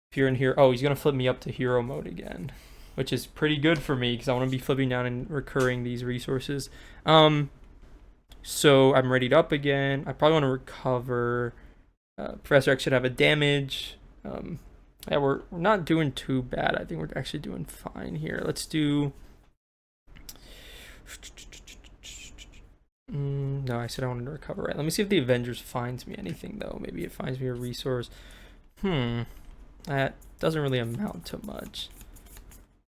[SPEAKER 1] If you're in here, oh, he's going to flip me up to hero mode again, which is pretty good for me because I want to be flipping down and recurring these resources. So I'm readied up again. I probably want to recover. Professor X should have a damage. Yeah, we're not doing too bad. I think we're actually doing fine here. Let's do... no, I said I wanted to recover. Right. Let me see if the Avengers finds me anything, though. Maybe it finds me a resource. That doesn't really amount to much.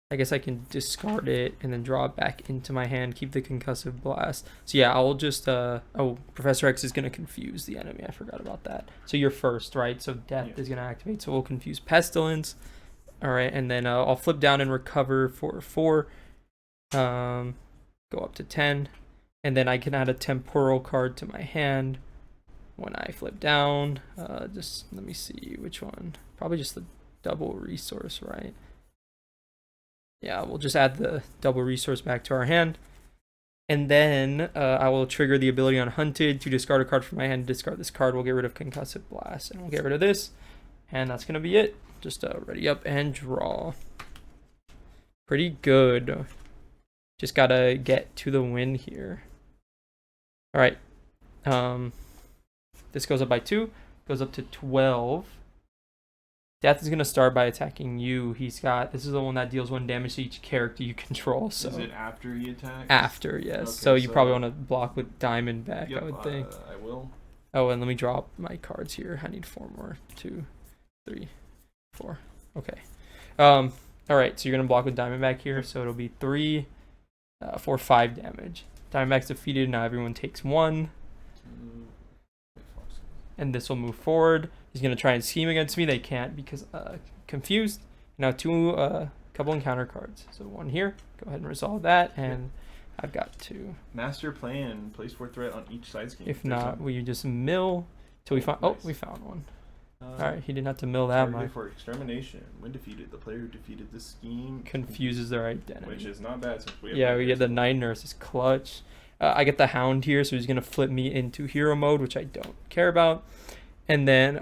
[SPEAKER 1] I guess I can discard it and then draw it back into my hand, keep the Concussive Blast. So yeah, I'll just, oh, Professor X is going to confuse the enemy. I forgot about that. So you're first, right? So Death is going to activate, so we'll confuse Pestilence. All right, and then I'll flip down and recover for 4. Go up to 10. And then I can add a temporal card to my hand when I flip down. Just let me see which one. Probably just the double resource, right? Yeah, we'll just add the double resource back to our hand. And then I will trigger the ability on Hunted to discard a card from my hand. Discard this card. We'll get rid of Concussive Blast. And we'll get rid of this. And that's going to be it. Just ready up and draw. Pretty good. Just got to get to the win here. All right. This goes up by 2, goes up to 12. Death is going to start by attacking you. This is the one that deals 1 damage to each character you control. So
[SPEAKER 2] is it after he attacks?
[SPEAKER 1] After, yes.
[SPEAKER 2] Okay,
[SPEAKER 1] so you probably want to block with Diamondback,
[SPEAKER 2] yep,
[SPEAKER 1] I would think.
[SPEAKER 2] I will.
[SPEAKER 1] Oh, and let me drop my cards here. I need 4 more. 2, 3, 4. Okay. All right, so you're going to block with Diamondback here. So it'll be 3, 4, 5 damage. Diamondback's defeated. Now everyone takes 1. And this will move forward. He's going to try and scheme against me. They can't because confused. Now 2 couple encounter cards. So 1 here. Go ahead and resolve that. And I've got 2.
[SPEAKER 2] Master plan. Place 4 threat on each side scheme.
[SPEAKER 1] If not, we just mill till we find.
[SPEAKER 2] Nice.
[SPEAKER 1] Oh, we found 1. All right, he didn't have to mill that much.
[SPEAKER 2] For extermination. When defeated, the player who defeated this scheme
[SPEAKER 1] Confuses their identity.
[SPEAKER 2] which is not bad since we have.
[SPEAKER 1] Yeah, we get the Night Nurse's clutch. I get the Hound here, so he's gonna flip me into hero mode, which I don't care about. And then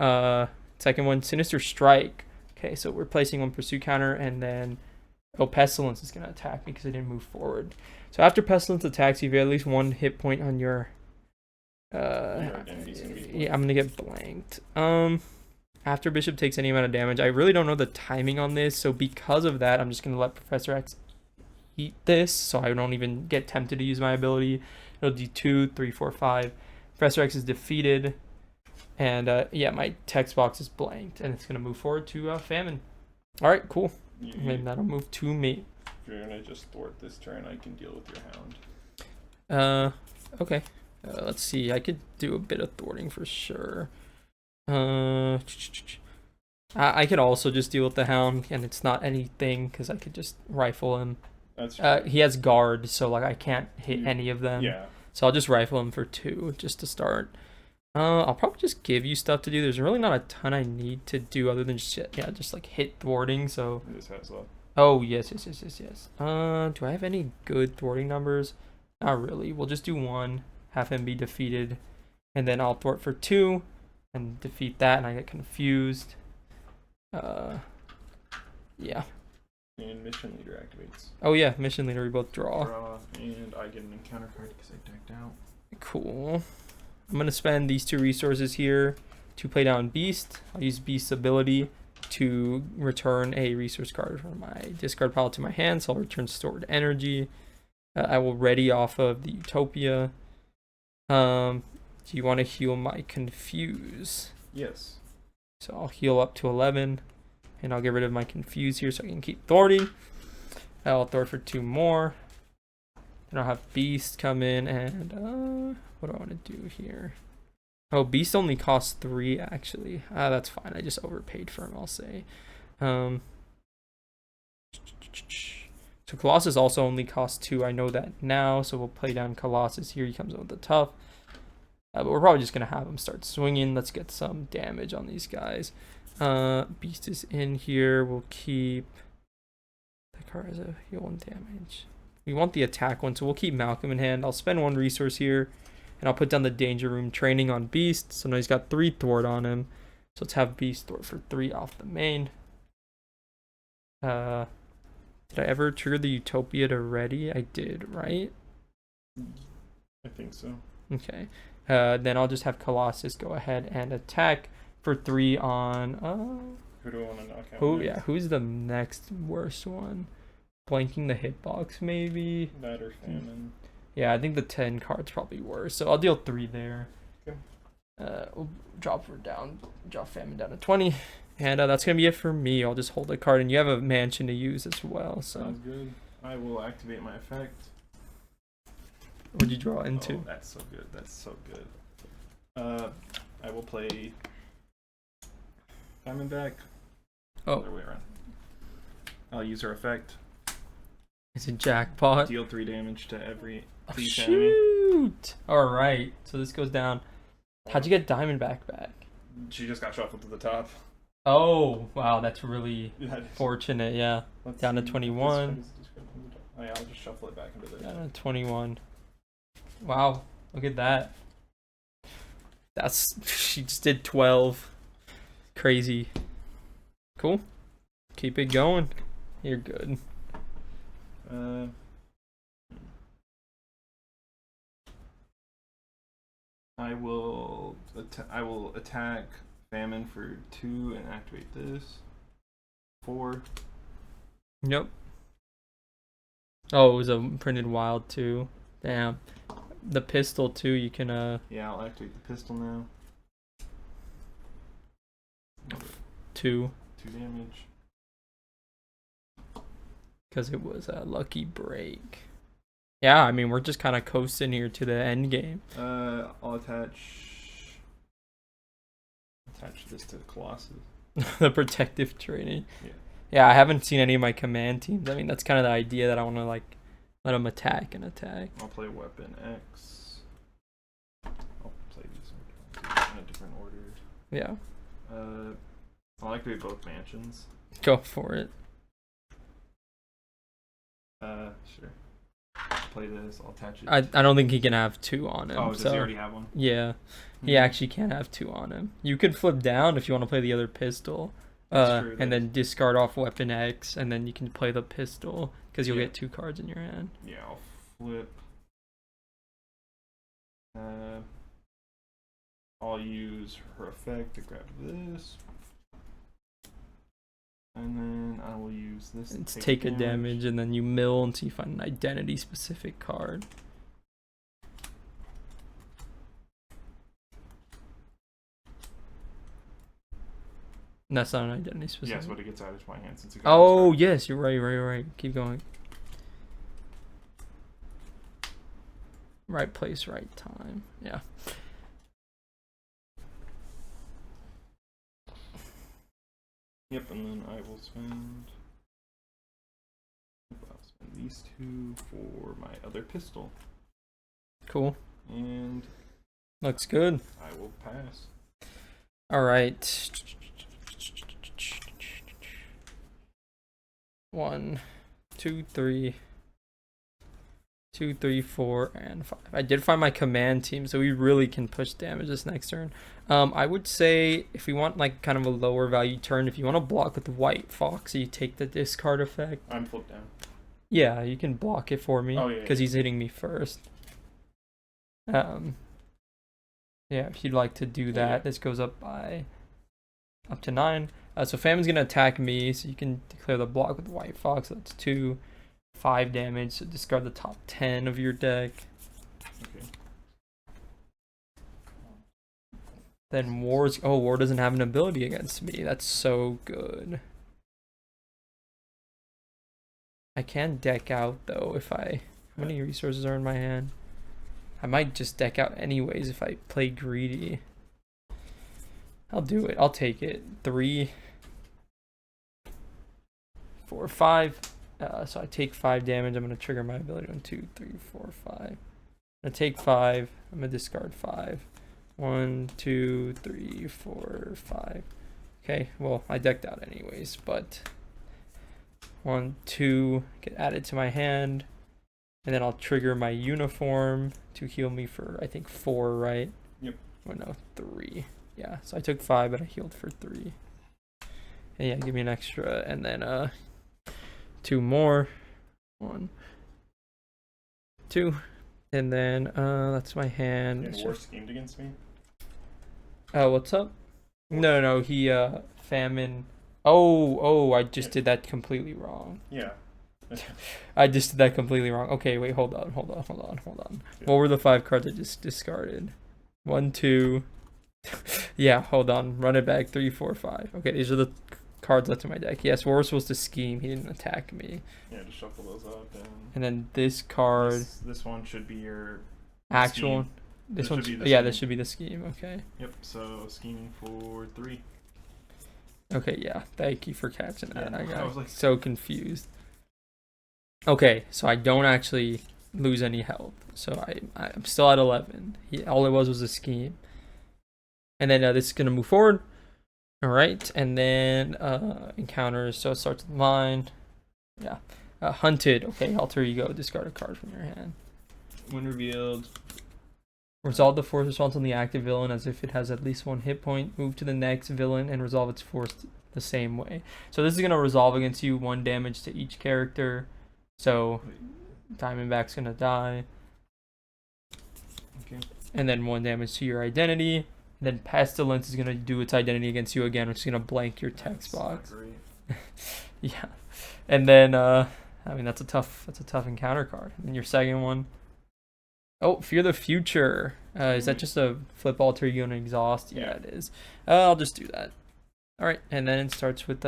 [SPEAKER 1] second one, Sinister Strike. Okay, so we're placing 1 pursuit counter, and then Pestilence is gonna attack me because I didn't move forward. So after Pestilence attacks, you have at least 1 hit point on your. Yeah, I'm gonna get blanked. After Bishop takes any amount of damage, I really don't know the timing on this, so because of that, I'm just gonna let Professor X eat this, so I don't even get tempted to use my ability. It'll do 2, 3, 4, 5. Professor X is defeated, and yeah, my text box is blanked, and it's gonna move forward to Famine. All right, cool. And that'll move to me.
[SPEAKER 2] If you're gonna just thwart this turn, I can deal with your Hound.
[SPEAKER 1] Okay. Let's see. I could do a bit of thwarting for sure. I could also just deal with the Hound, and it's not anything because I could just rifle him.
[SPEAKER 2] That's true.
[SPEAKER 1] He has guard, so like I can't hit any of them.
[SPEAKER 2] Yeah.
[SPEAKER 1] So I'll just rifle him for 2 just to start. I'll probably just give you stuff to do. There's really not a ton I need to do other than just like hit thwarting. So.
[SPEAKER 2] This has left.
[SPEAKER 1] Oh yes. Do I have any good thwarting numbers? Not really. We'll just do 1. Have him be defeated, and then I'll thwart for 2 and defeat that, and I get confused. Yeah.
[SPEAKER 2] And mission leader activates.
[SPEAKER 1] Oh yeah, mission leader, we both draw.
[SPEAKER 2] And I get an encounter card because I decked out.
[SPEAKER 1] Cool. I'm gonna spend these 2 resources here to play down Beast. I'll use Beast's ability to return a resource card from my discard pile to my hand, so I'll return stored energy. I will ready off of the Utopia. Do you want to heal my Confuse?
[SPEAKER 2] Yes.
[SPEAKER 1] So I'll heal up to 11, and I'll get rid of my Confuse here so I can keep thwarting. I'll thwart for 2 more. Then I'll have Beast come in, and what do I want to do here? Oh, Beast only costs 3 actually. That's fine. I just overpaid for him, I'll say. So Colossus also only costs 2. I know that now, so we'll play down Colossus here. He comes in with the tough. But we're probably just going to have him start swinging. Let's get some damage on these guys. Beast is in here. We'll keep... The card has a heal 1 damage. We want the attack one, so we'll keep Malcolm in hand. I'll spend 1 resource here, and I'll put down the Danger Room training on Beast. So now he's got 3 thwart on him. So let's have Beast thwart for 3 off the main. Did I ever trigger the Utopia to ready? I did, right?
[SPEAKER 2] I think so.
[SPEAKER 1] Okay. Then I'll just have Colossus go ahead and attack for 3 on...
[SPEAKER 2] Who do I want to knock out next?
[SPEAKER 1] Yeah, who's the next worst one? Blanking the hitbox, maybe?
[SPEAKER 2] That or Famine.
[SPEAKER 1] Yeah, I think the 10 card's probably worse. So I'll deal 3 there.
[SPEAKER 2] Okay.
[SPEAKER 1] We'll drop Famine down to 20. And that's going to be it for me. I'll just hold a card, and you have a mansion to use as well. So.
[SPEAKER 2] Sounds good. I will activate my effect.
[SPEAKER 1] What'd you draw into?
[SPEAKER 2] Oh, that's so good. That's so good. I will play Diamondback.
[SPEAKER 1] Oh.
[SPEAKER 2] Other way around. I'll use her effect.
[SPEAKER 1] It's a jackpot.
[SPEAKER 2] Deal 3 damage to every enemy.
[SPEAKER 1] Shoot! Alright, so this goes down. How'd you get Diamondback back?
[SPEAKER 2] She just got shuffled to the top.
[SPEAKER 1] Oh, wow, that's really fortunate, yeah. Down to 21.
[SPEAKER 2] Oh, yeah, I'll just shuffle it back into the...
[SPEAKER 1] Down to 21. Wow, look at that. She just did 12. Crazy. Cool. Keep it going. You're good.
[SPEAKER 2] I will attack Famine for 2 and activate this. 4.
[SPEAKER 1] Yep. Oh, it was a printed wild too. Damn. The pistol too, you can
[SPEAKER 2] Yeah, I'll activate the pistol now.
[SPEAKER 1] 2.
[SPEAKER 2] 2 damage.
[SPEAKER 1] Because it was a lucky break. Yeah, I mean we're just kind of coasting here to the end game.
[SPEAKER 2] I'll attach this to the Colossus.
[SPEAKER 1] The protective training.
[SPEAKER 2] Yeah.
[SPEAKER 1] Yeah, I haven't seen any of my command teams. I mean that's kind of the idea, that I want to like let them attack and attack.
[SPEAKER 2] I'll play Weapon X. I'll play these in a different order.
[SPEAKER 1] Yeah.
[SPEAKER 2] I'll activate both mansions.
[SPEAKER 1] Go for it.
[SPEAKER 2] Sure. Play this. I'll attach it.
[SPEAKER 1] I don't think he can have 2 on him.
[SPEAKER 2] Oh, does he already have one?
[SPEAKER 1] Yeah. He actually can't have 2 on him. You could flip down if you want to play the other pistol.
[SPEAKER 2] That's true,
[SPEAKER 1] and then discard off Weapon X, and then you can play the pistol, because you'll get 2 cards in your hand.
[SPEAKER 2] Yeah, I'll flip. I'll use her effect to grab this. And then I will use this to
[SPEAKER 1] take a damage, and then you mill until you find an identity specific card. And that's not an identity specific.
[SPEAKER 2] Yes, but it gets added to my hand since it got
[SPEAKER 1] Oh, yes, you're right. Keep going. Right place, right time. Yeah.
[SPEAKER 2] Yep, and then I will spend these 2 for my other pistol.
[SPEAKER 1] Cool.
[SPEAKER 2] And
[SPEAKER 1] looks good.
[SPEAKER 2] I will pass.
[SPEAKER 1] All right. 1, 2, 3. 2, 3, 4, and 5. I did find my command team, so we really can push damage this next turn. I would say if we want like kind of a lower value turn, if you want to block with White Fox, you take the discard effect.
[SPEAKER 2] I'm flipped down.
[SPEAKER 1] Yeah, you can block it for me because he's hitting me first. Yeah, if you'd like to do that, this goes up to 9. So Famine's gonna attack me, so you can declare the block with White Fox. So that's 2, 5 damage. So discard the top 10 of your deck.
[SPEAKER 2] Okay.
[SPEAKER 1] Then War doesn't have an ability against me. That's so good. I can deck out though if how many resources are in my hand? I might just deck out anyways if I play greedy. I'll do it. I'll take it. 3, 4, 5. So I take 5 damage. I'm gonna trigger my ability. 1, 2, 3, 4, 5. I'm gonna take 5. I'm gonna discard 5. 1, 2, 3, 4, 5. Okay, well I decked out anyways, but 1, 2 get added to my hand, and then I'll trigger my uniform to heal me for I think 4, right?
[SPEAKER 2] Yep.
[SPEAKER 1] Oh no, 3. Yeah, so I took 5, but I healed for 3. And yeah, give me an extra, and then 2 more. 1, 2. And then that's my hand.
[SPEAKER 2] And War schemed against me.
[SPEAKER 1] Oh, what's up? No, he Famine. Oh, I just did that completely wrong.
[SPEAKER 2] Yeah.
[SPEAKER 1] I just did that completely wrong. Okay, wait, hold on.
[SPEAKER 2] Yeah.
[SPEAKER 1] What were the 5 cards I just discarded? 1, 2. Yeah, hold on. Run it back. 3, 4, 5. Okay, these are the cards left in my deck. Yes, War was supposed to scheme. He didn't attack me.
[SPEAKER 2] Yeah, just shuffle those up.
[SPEAKER 1] And then this card.
[SPEAKER 2] This one should be your
[SPEAKER 1] actual.
[SPEAKER 2] Scheme.
[SPEAKER 1] This one. Yeah,
[SPEAKER 2] scheme.
[SPEAKER 1] this should be the scheme. Okay.
[SPEAKER 2] Yep. So scheming for 3.
[SPEAKER 1] Okay. Yeah. Thank you for catching that.
[SPEAKER 2] Yeah,
[SPEAKER 1] I was so confused. Okay, so I don't actually lose any health. So I'm still at 11. All it was a scheme. And then this is gonna move forward. All right, and then encounters. So it starts with mine. Yeah. Hunted. Okay, alter ego. Discard a card from your hand.
[SPEAKER 2] When revealed,
[SPEAKER 1] resolve the force response on the active villain as if it has at least 1 hit point. Move to the next villain and resolve its force the same way. So this is gonna resolve against you 1 damage to each character. So Diamondback's gonna die.
[SPEAKER 2] Okay.
[SPEAKER 1] and then 1 damage to your identity. And then Pestilence is gonna do its identity against you again, which is gonna blank your text box.
[SPEAKER 2] Great.
[SPEAKER 1] Yeah, and then I mean that's a tough encounter card. And then your second one, oh, Fear the Future. Is that just a flip alter ego and exhaust? Yeah, it is. I'll just do that. All right, and then it starts with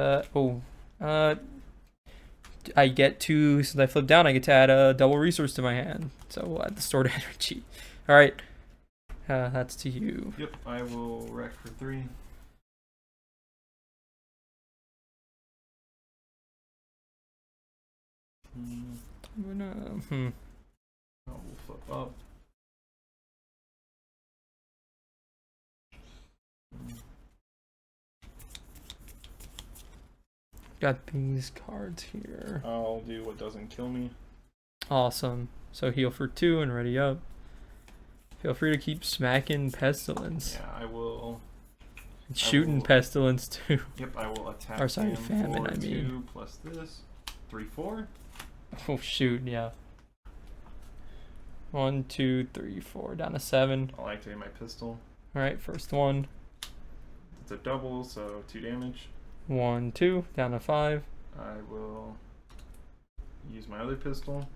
[SPEAKER 1] I get to, since I flip down, I get to add a double resource to my hand. So we'll add the stored energy. All right, that's to you.
[SPEAKER 2] Yep, I will wreck for 3.
[SPEAKER 1] I'm
[SPEAKER 2] We'll flip up.
[SPEAKER 1] Got these cards here.
[SPEAKER 2] I'll do what doesn't kill me.
[SPEAKER 1] Awesome. So heal for 2 and ready up. Feel free to keep smacking Pestilence.
[SPEAKER 2] Yeah, I will.
[SPEAKER 1] And shooting Pestilence too.
[SPEAKER 2] Yep, I will attack.
[SPEAKER 1] Or sorry,
[SPEAKER 2] him
[SPEAKER 1] Famine,
[SPEAKER 2] for
[SPEAKER 1] I mean.
[SPEAKER 2] 2 plus this. 3, 4.
[SPEAKER 1] Oh shoot, yeah. 1, 2, 3, 4, down to 7.
[SPEAKER 2] I'll activate my pistol.
[SPEAKER 1] Alright, first one.
[SPEAKER 2] It's a double, so 2 damage.
[SPEAKER 1] 1, 2, down to 5.
[SPEAKER 2] I will use my other pistol.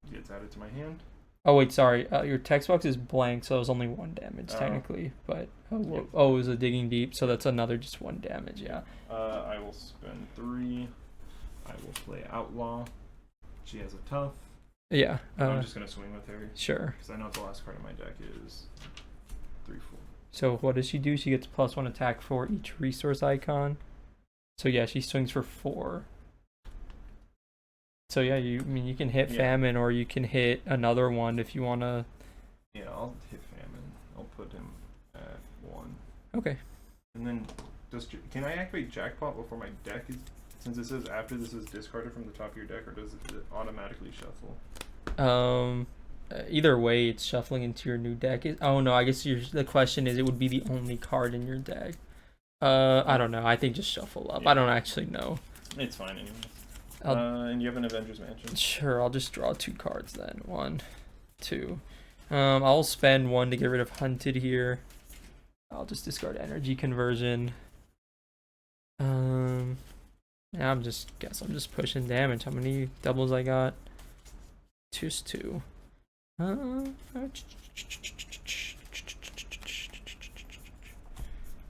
[SPEAKER 2] It gets added to my hand.
[SPEAKER 1] Oh wait, sorry. Your text box is blank, so it was only 1 damage technically. But
[SPEAKER 2] Yep.
[SPEAKER 1] it was a digging deep, so that's another just 1 damage. Yeah.
[SPEAKER 2] I will spend 3. I will play Outlaw. She has a tough.
[SPEAKER 1] Yeah.
[SPEAKER 2] I'm just gonna swing with her.
[SPEAKER 1] Sure.
[SPEAKER 2] Because I know the last card in my deck is 3, 4.
[SPEAKER 1] So what does she do? She gets +1 attack for each resource icon. So yeah, she swings for 4. So yeah, you can hit Famine, or you can hit another one if you wanna.
[SPEAKER 2] Yeah, I'll hit Famine. I'll put him at 1.
[SPEAKER 1] Okay.
[SPEAKER 2] And then can I activate Jackpot before my deck is, since it says after this is discarded from the top of your deck, or does it automatically shuffle?
[SPEAKER 1] Either way, it's shuffling into your new deck. Oh no, I guess the question is, it would be the only card in your deck. I don't know. I think just shuffle up. Yeah. I don't actually know.
[SPEAKER 2] It's fine anyway. And you have an Avengers Mansion.
[SPEAKER 1] Sure, I'll just draw 2 cards then. 1, 2. I'll spend 1 to get rid of Hunted here. I'll just discard Energy Conversion. Yeah, I'm just pushing damage. How many doubles I got? Just 2. Yeah,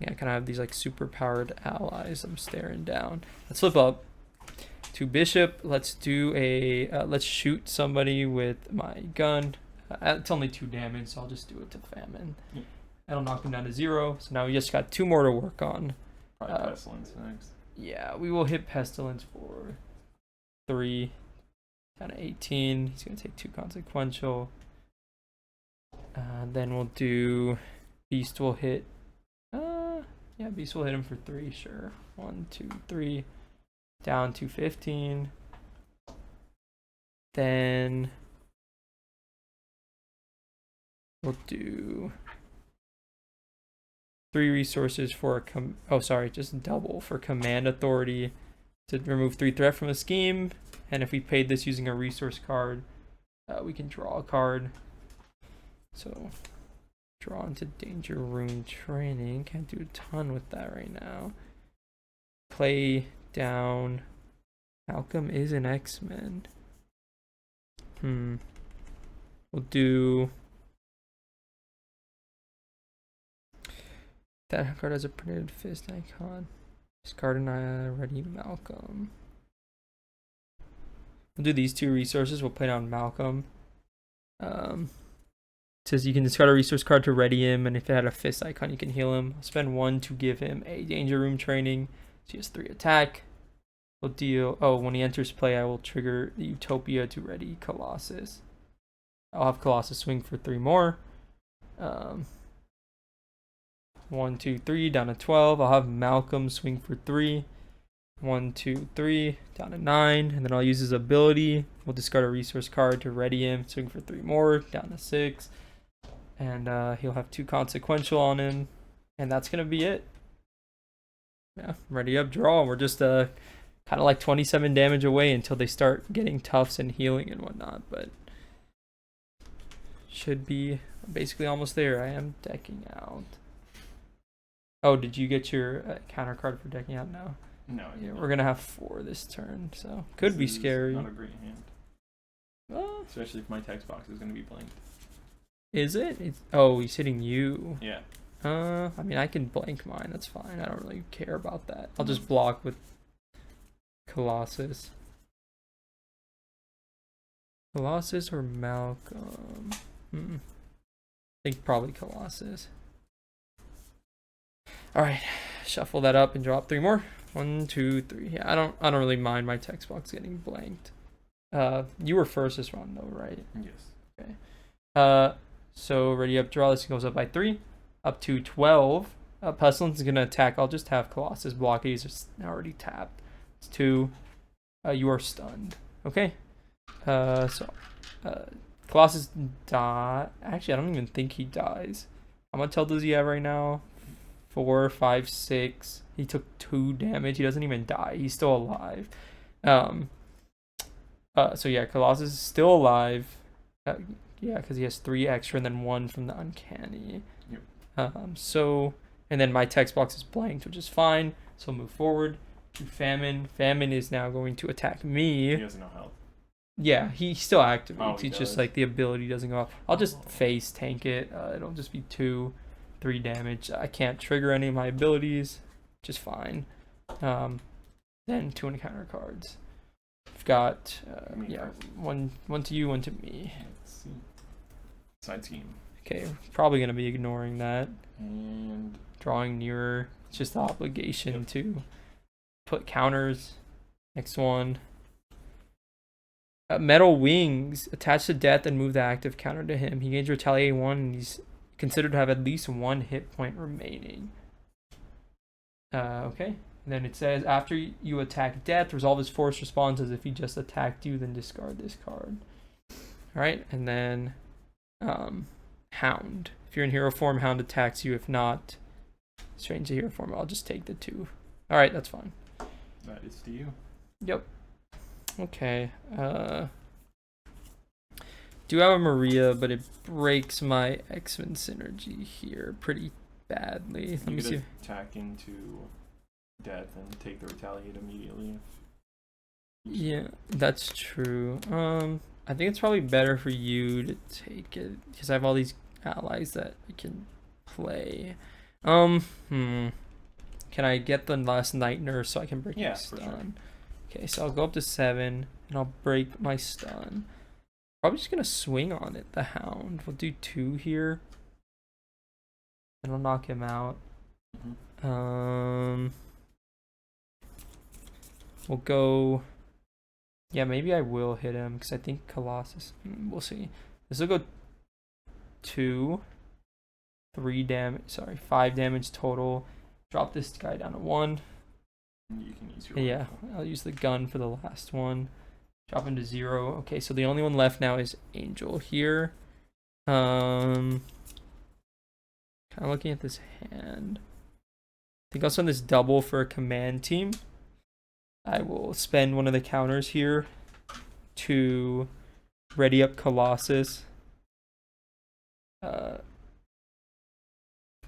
[SPEAKER 1] I kind of have these like super powered allies I'm staring down. Let's flip up to Bishop. Let's do let's shoot somebody with my gun. It's only 2 damage, so I'll just do it to Famine.
[SPEAKER 2] Yep.
[SPEAKER 1] That'll knock him down to 0. So now we just got 2 more to work on.
[SPEAKER 2] Probably Pestilence next.
[SPEAKER 1] Yeah, we will hit Pestilence for 3. Down to 18. He's going to take 2 consequential. Then we'll do Beast will hit. Yeah, Beast will hit him for 3, sure. 1, 2, 3. Down to 15. Then we'll do 3 resources for just double for Command Authority to remove 3 threat from a scheme. And if we paid this using a resource card, we can draw a card. So, draw into Danger Room Training. Can't do a ton with that right now. Play down. Malcolm is an X-Men. We'll do. That card has a printed fist icon. Discard and I ready Malcolm. We'll do these 2 resources. We'll play down Malcolm. It says you can discard a resource card to ready him, and if it had a fist icon, you can heal him. I'll spend 1 to give him a Danger Room Training. So he has 3 attack. We'll deal. When he enters play, I will trigger the Utopia to ready Colossus. I'll have Colossus swing for 3 more. 1, 2, 3, down to 12. I'll have Malcolm swing for 3. 1, 2, 3, down to 9, and then I'll use his ability. We'll discard a resource card to ready him, swing for 3 more, down to 6, and he'll have 2 consequential on him, and that's gonna be it. Yeah, ready up, draw. We're just kind of like 27 damage away until they start getting toughs and healing and whatnot. But should be basically almost there. I am decking out. Oh, did you get your counter card for decking out now?
[SPEAKER 2] No.
[SPEAKER 1] Yeah, we're gonna have 4 this turn, so could be scary.
[SPEAKER 2] Not a great hand. Especially if my text box is gonna be blanked.
[SPEAKER 1] Is it? Oh, he's hitting you.
[SPEAKER 2] Yeah.
[SPEAKER 1] I mean, I can blank mine. That's fine. I don't really care about that. I'll just block with Colossus. Colossus or Malcolm? I think probably Colossus. All right, shuffle that up and drop 3 more. 1, 2, 3. Yeah, I don't really mind my text box getting blanked. You were first this round though, right?
[SPEAKER 2] Yes.
[SPEAKER 1] Okay. So ready up, draw. This goes up by 3, up to 12. Pestilence is gonna attack. I'll just have Colossus block it. He's already tapped. It's 2. You are stunned. Okay. Colossus die. Actually, I don't even think he dies. How much health does he have right now? 4, 5, 6. He took 2 damage. He doesn't even die. He's still alive. So yeah, Colossus is still alive. Yeah, because he has 3 extra and then 1 from the uncanny.
[SPEAKER 2] Yep.
[SPEAKER 1] And then my text box is blanked, which is fine. So move forward to Famine. Famine is now going to attack me.
[SPEAKER 2] He has no health.
[SPEAKER 1] Yeah, he still activates.
[SPEAKER 2] Oh,
[SPEAKER 1] He's just like the ability doesn't go off. I'll just face tank it. It'll just be 2, 3 damage. I can't trigger any of my abilities, which is fine. Then 2 encounter cards. I've got one to you, 1 to me.
[SPEAKER 2] Let's see. Side scheme.
[SPEAKER 1] Okay, probably gonna be ignoring that.
[SPEAKER 2] And
[SPEAKER 1] drawing nearer. It's just the obligation to put counters. Next one. Metal Wings. Attach to death and move the active counter to him. He gains retaliate 1 and he's considered to have at least 1 hit point remaining. Okay. And then it says, after you attack death, resolve his force response as if he just attacked you, then discard this card. Alright, and then Hound. If you're in hero form, Hound attacks you. If not, strange to hero form, I'll just take the 2. Alright, that's fine.
[SPEAKER 2] That is to you.
[SPEAKER 1] Yep. Okay. Do have a Maria, but it breaks my X-Men synergy here pretty badly. Let me see.
[SPEAKER 2] Attack into death and take the retaliate immediately.
[SPEAKER 1] Yeah, that's true. I think it's probably better for you to take it because I have all these allies that I can play. Can I get the last night nurse so I can break my stun? Sure. Okay, so I'll go up to 7 and I'll break my stun. Probably just gonna swing on it. The Hound. We'll do 2 here, and I'll knock him out. We'll go. Yeah, maybe I will hit him because I think Colossus. We'll see. This will go 2, 3 damage. Sorry, 5 damage total. Drop this guy down to 1.
[SPEAKER 2] You can use your rifle.
[SPEAKER 1] I'll use the gun for the last one. Drop him to 0. Okay, so the only one left now is Angel here. Kind of looking at this hand. I think I'll send this double for a command team. I will spend one of the counters here to ready up Colossus.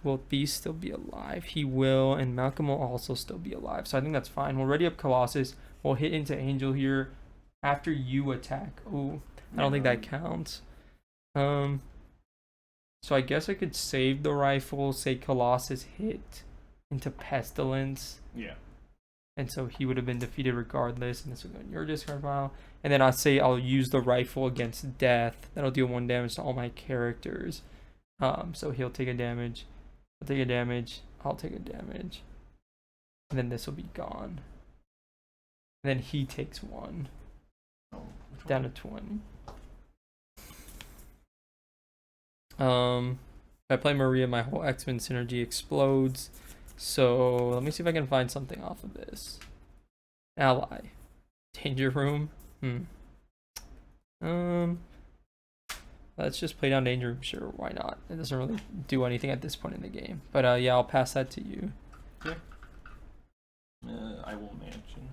[SPEAKER 1] Will Beast still be alive? He will, and Malcolm will also still be alive. So I think that's fine. We'll ready up Colossus. We'll hit into Angel here after you attack. Oh, I don't think that counts. So I guess I could save the rifle, say Colossus hit into Pestilence.
[SPEAKER 2] Yeah.
[SPEAKER 1] And so he would have been defeated regardless, and this will go in your discard pile. And then I'll say I'll use the rifle against death. That'll deal 1 damage to all my characters. So he'll take a damage. I'll take a damage. I'll take a damage. And then this will be gone. And then he takes 1. Down to 20. If I play Maria, my whole X-Men synergy explodes. So let me see if I can find something off of this. Ally. Danger Room. Let's just play down Danger Room. Sure, why not? It doesn't really do anything at this point in the game. But yeah, I'll pass that to you.
[SPEAKER 2] Okay. I will mansion.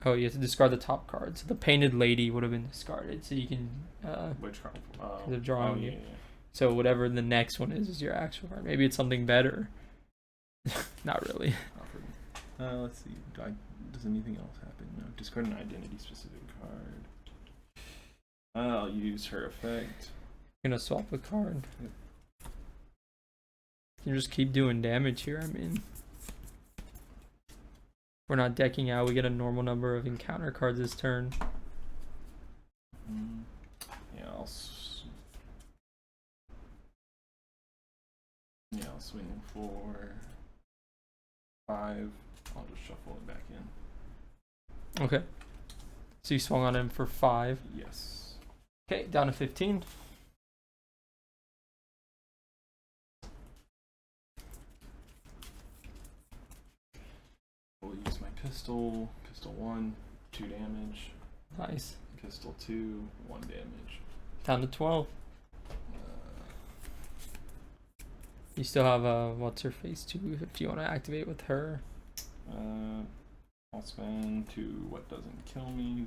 [SPEAKER 1] Oh, you have to discard the top card. So the Painted Lady would have been discarded. So you can.
[SPEAKER 2] Which card?
[SPEAKER 1] They're drawing
[SPEAKER 2] yeah,
[SPEAKER 1] you. So whatever the next one is your actual card. Maybe it's something better. Not really.
[SPEAKER 2] Let's see. Does anything else happen? No. Discard an identity-specific card. I'll use her effect.
[SPEAKER 1] You're gonna swap a card. You just keep doing damage here. I mean, we're not decking out. We get a normal number of encounter cards this turn.
[SPEAKER 2] Yeah, I'll swing for 5. I'll just shuffle it back in.
[SPEAKER 1] Okay. So you swung on him for 5.
[SPEAKER 2] Yes.
[SPEAKER 1] Okay, down to 15.
[SPEAKER 2] We'll use my pistol. Pistol 1, 2 damage.
[SPEAKER 1] Nice.
[SPEAKER 2] Pistol 2, 1 damage.
[SPEAKER 1] Down to 12. You still have what's her face too if you want to activate with her.
[SPEAKER 2] I'll spend 2 what doesn't kill me,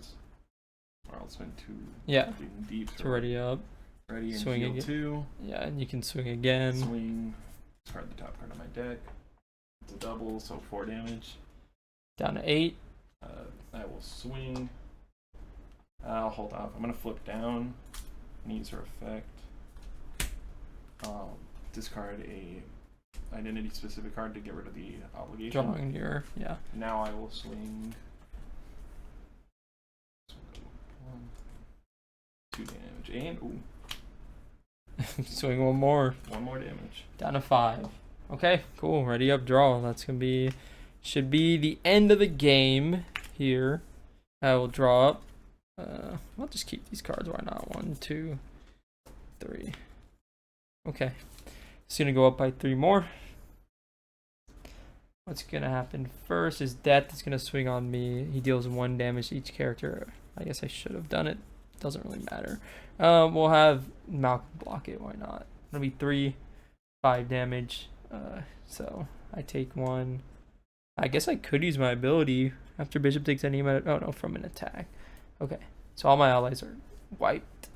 [SPEAKER 2] or I'll spend 2.
[SPEAKER 1] Yeah.
[SPEAKER 2] Deep
[SPEAKER 1] to ready up.
[SPEAKER 2] Ready and
[SPEAKER 1] swing
[SPEAKER 2] heal
[SPEAKER 1] again.
[SPEAKER 2] 2.
[SPEAKER 1] Yeah, and you can swing again.
[SPEAKER 2] Swing. Discard the top card of my deck. It's a double, so 4 damage.
[SPEAKER 1] Down to 8.
[SPEAKER 2] I will swing. I'll hold off. I'm gonna flip down and use her effect. I'll discard a identity specific card to get rid of the obligation.
[SPEAKER 1] Drawing your
[SPEAKER 2] Now I will swing. 1, 2 damage, and
[SPEAKER 1] swing one more.
[SPEAKER 2] 1 more damage.
[SPEAKER 1] Down to 5. Okay, cool. Ready up, draw. That's gonna be should be the end of the game here. I will draw up. I'll just keep these cards. Why not? 1, 2, 3. Okay. It's gonna go up by 3 more. What's gonna happen first is Death is gonna swing on me. He deals 1 damage to each character. I guess I should have done it. Doesn't really matter. We'll have Malcolm block it. Why not? It'll be 3, 5 damage. So I take 1. I guess I could use my ability after Bishop takes any amount. Oh no, from an attack. Okay, so all my allies are wiped.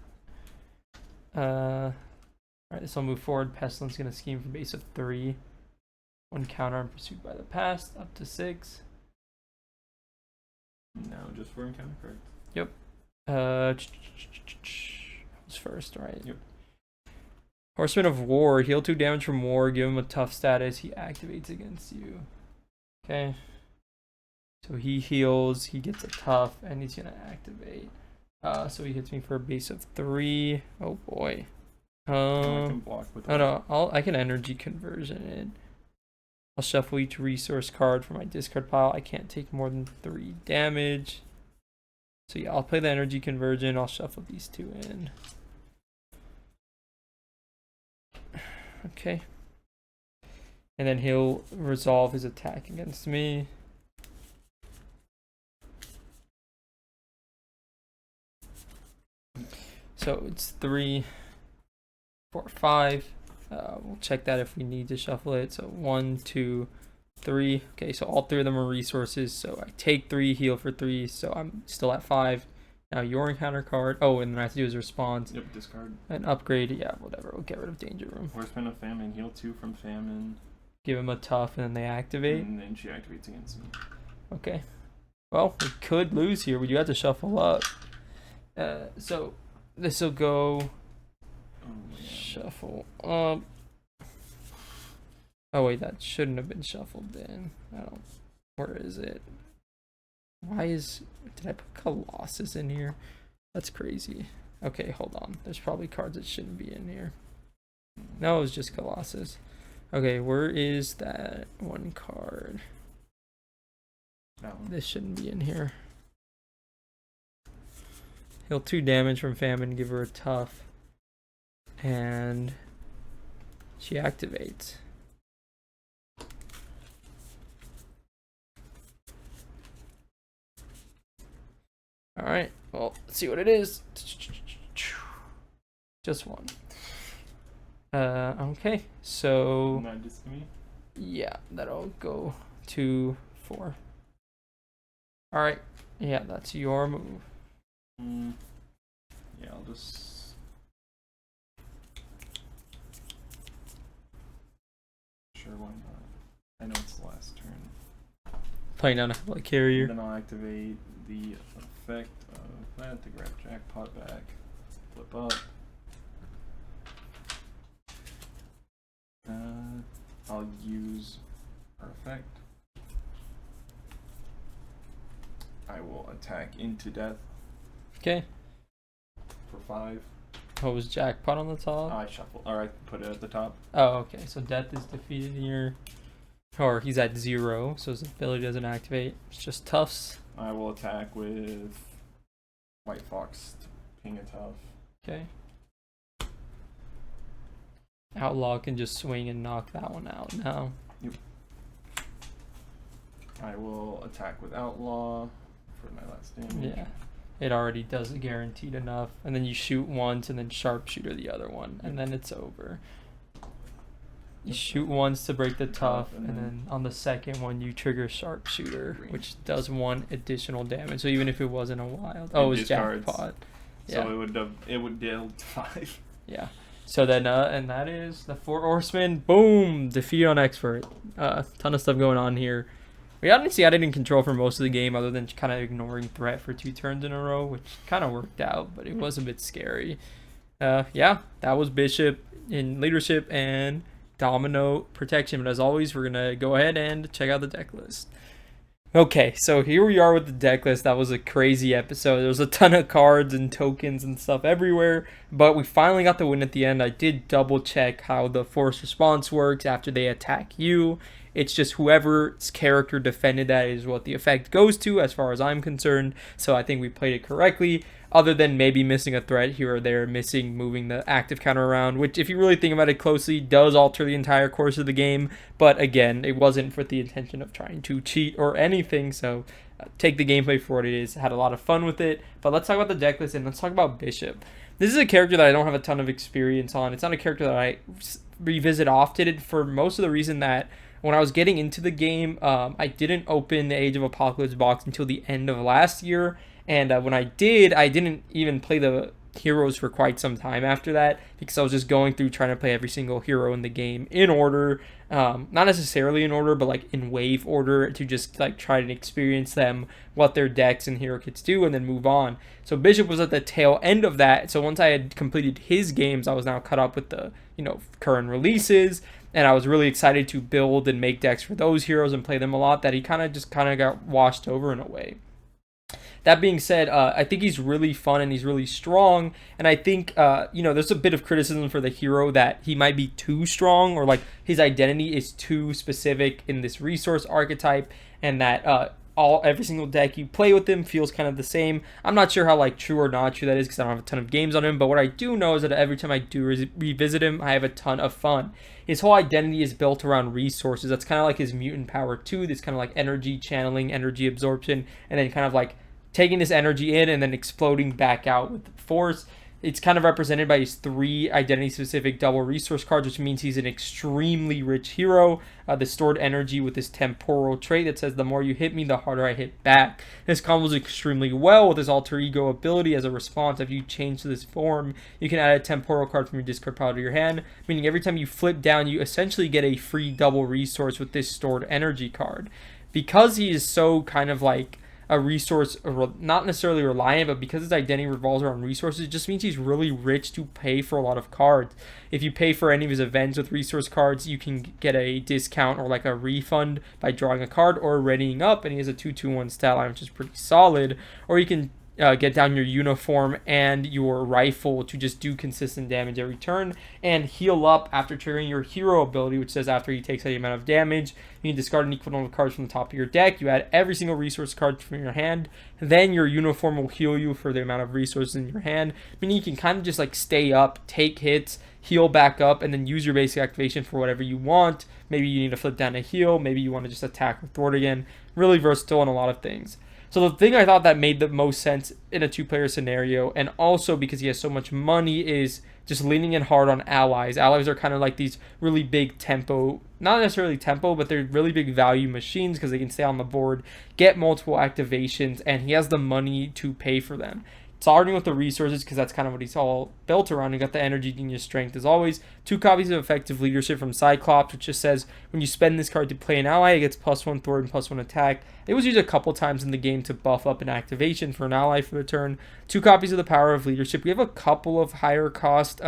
[SPEAKER 1] Alright, this will move forward. Pestilence gonna scheme for base of 3. 1 counter on Pursued by the Past, up to 6.
[SPEAKER 2] No, just for encounter cards.
[SPEAKER 1] Yep. Who's first, right?
[SPEAKER 2] Yep.
[SPEAKER 1] Horseman of War, heal 2 damage from war, give him a tough status, he activates against you. Okay. So he heals, he gets a tough, and he's gonna activate. So he hits me for a base of 3. Oh boy.
[SPEAKER 2] I can block with
[SPEAKER 1] I can energy conversion it. I'll shuffle each resource card from my discard pile. I can't take more than 3 damage. So yeah, I'll play the energy conversion. I'll shuffle these 2 in. Okay. And then he'll resolve his attack against me. So it's 3, 4, 5. We'll check that if we need to shuffle it. So 1, 2, 3. Okay, so all 3 of them are resources. So I take 3, heal for 3. So I'm still at 5. Now your encounter card. Oh, and then I have to do his response.
[SPEAKER 2] Yep, discard.
[SPEAKER 1] And upgrade. Yeah, whatever. We'll get rid of Danger Room.
[SPEAKER 2] Horseman of Famine, heal 2 from Famine.
[SPEAKER 1] Give him a tough, and then they activate.
[SPEAKER 2] And then she activates against me.
[SPEAKER 1] Okay. Well, we could lose here. We do have to shuffle up. So this will go. Shuffle up. Oh wait, that shouldn't have been shuffled then. Where is it? Did I put Colossus in here? That's crazy. Okay, hold on. There's probably cards that shouldn't be in here. No, it was just Colossus. Okay, where is that 1 card?
[SPEAKER 2] That one.
[SPEAKER 1] This shouldn't be in here. Heal 2 damage from Famine, give her a tough. And she activates. Alright, well, let's see what it is. Just 1. Okay, so
[SPEAKER 2] Not just me.
[SPEAKER 1] yeah, that'll go to 4. Alright, Yeah, that's your move.
[SPEAKER 2] Yeah, I'll just... Sure, why not? I know it's the last turn.
[SPEAKER 1] Playing down a Helicarrier carrier.
[SPEAKER 2] Then I'll activate the effect of that to grab Jackpot back. Flip up. I'll use her effect. I will attack into death.
[SPEAKER 1] Okay.
[SPEAKER 2] For 5.
[SPEAKER 1] What was Jackpot on the top?
[SPEAKER 2] I shuffle. Or I put it at the top.
[SPEAKER 1] Oh, okay. So death is defeated here. Or he's at 0, so his ability doesn't activate. It's just Tufts.
[SPEAKER 2] I will attack with White Fox to ping a Tuff.
[SPEAKER 1] Okay. Outlaw can just swing and knock that one out now.
[SPEAKER 2] Yep. I will attack with Outlaw for my last damage.
[SPEAKER 1] Yeah. It already does it guaranteed enough. And then you shoot once and then sharpshooter the other one. And then it's over. You shoot once to break the Tuff, and then on the second one you trigger sharpshooter, which does 1 additional damage. So even if it wasn't a wild, it was Jackpot.
[SPEAKER 2] Yeah. So it would deal 5.
[SPEAKER 1] Yeah. So then and that is the Four Horsemen. Boom, defeat on expert. Ton of stuff going on here. We honestly had it in control for most of the game, other than kind of ignoring threat for 2 turns in a row, which kind of worked out, but it was a bit scary. Yeah, that was Bishop in leadership and Domino protection. But as always, we're gonna go ahead and check out the deck list. Okay, so here we are with the deck list. That was a crazy episode. There was a ton of cards and tokens and stuff everywhere, but we finally got the win at the end. I did double check how the force response works after they attack you. It's just whoever's character defended that is what the effect goes to, as far as I'm concerned. So I think we played it correctly, other than maybe missing a threat here or there, missing moving the active counter around, which, if you really think about it closely, does alter the entire course of the game. But again, it wasn't with the intention of trying to cheat or anything. So take the gameplay for what it is. Had a lot of fun with it. But let's talk about the deck list and let's talk about Bishop. This is a character that I don't have a ton of experience on. It's not a character that I revisit often, for most of the reason that when I was getting into the game, I didn't open the Age of Apocalypse box until the end of last year. And when I did, I didn't even play the heroes for quite some time after that, because I was just going through trying to play every single hero in the game in order. Not necessarily in order, but like in wave order, to just like try to experience them, what their decks and hero kits do, and then move on. So Bishop was at the tail end of that. So once I had completed his games, I was now caught up with the current releases. And I was really excited to build and make decks for those heroes and play them a lot, that he kind of got washed over in a way. That being said, I think he's really fun and he's really strong. And I think, there's a bit of criticism for the hero that he might be too strong, or like his identity is too specific in this resource archetype, and that every single deck you play with him feels kind of the same. I'm not sure how like true or not true that is, because I don't have a ton of games on him. But what I do know is that every time I do revisit him, I have a ton of fun. His whole identity is built around resources. That's kind of like his mutant power too. This kind of like energy channeling, energy absorption, and then kind of like taking this energy in and then exploding back out with force. It's kind of represented by his 3 identity-specific double resource cards, which means he's an extremely rich hero. The stored energy with this temporal trait that says, the more you hit me, the harder I hit back. This combos extremely well with his alter ego ability. As a response, if you change to this form, you can add a temporal card from your discard pile to your hand, meaning every time you flip down, you essentially get a free double resource with this stored energy card. Because he is so kind of like a resource, not necessarily reliant, but because his identity revolves around resources, it just means he's really rich to pay for a lot of cards. If you pay for any of his events with resource cards, you can get a discount or like a refund by drawing a card or readying up, and he has a 2/2/1 stat line, which is pretty solid. Or you can get down your uniform and your rifle to just do consistent damage every turn, and heal up after triggering your hero ability, which says after he takes any amount of damage, you can discard an equal number of cards from the top of your deck. You add every single resource card from your hand, then your uniform will heal you for the amount of resources in your hand, meaning you can kind of just like stay up, take hits, heal back up, and then use your basic activation for whatever you want. Maybe you need to flip down a heal, maybe you want to just attack with thwart again. Really versatile in a lot of things. So the thing I thought that made the most sense in a 2-player scenario, and also because he has so much money, is just leaning in hard on allies. Allies are kind of like these really big tempo, not necessarily tempo, but they're really big value machines because they can stay on the board, get multiple activations, and he has the money to pay for them. Starting with the resources, because that's kind of what he's all built around. You got the energy, genius, strength as always. 2 copies of effective leadership from Cyclops, which just says when you spend this card to play an ally, it gets +1 thwart and +1 attack. It was used a couple times in the game to buff up an activation for an ally for the turn. 2 copies of the power of leadership. We have a couple of higher cost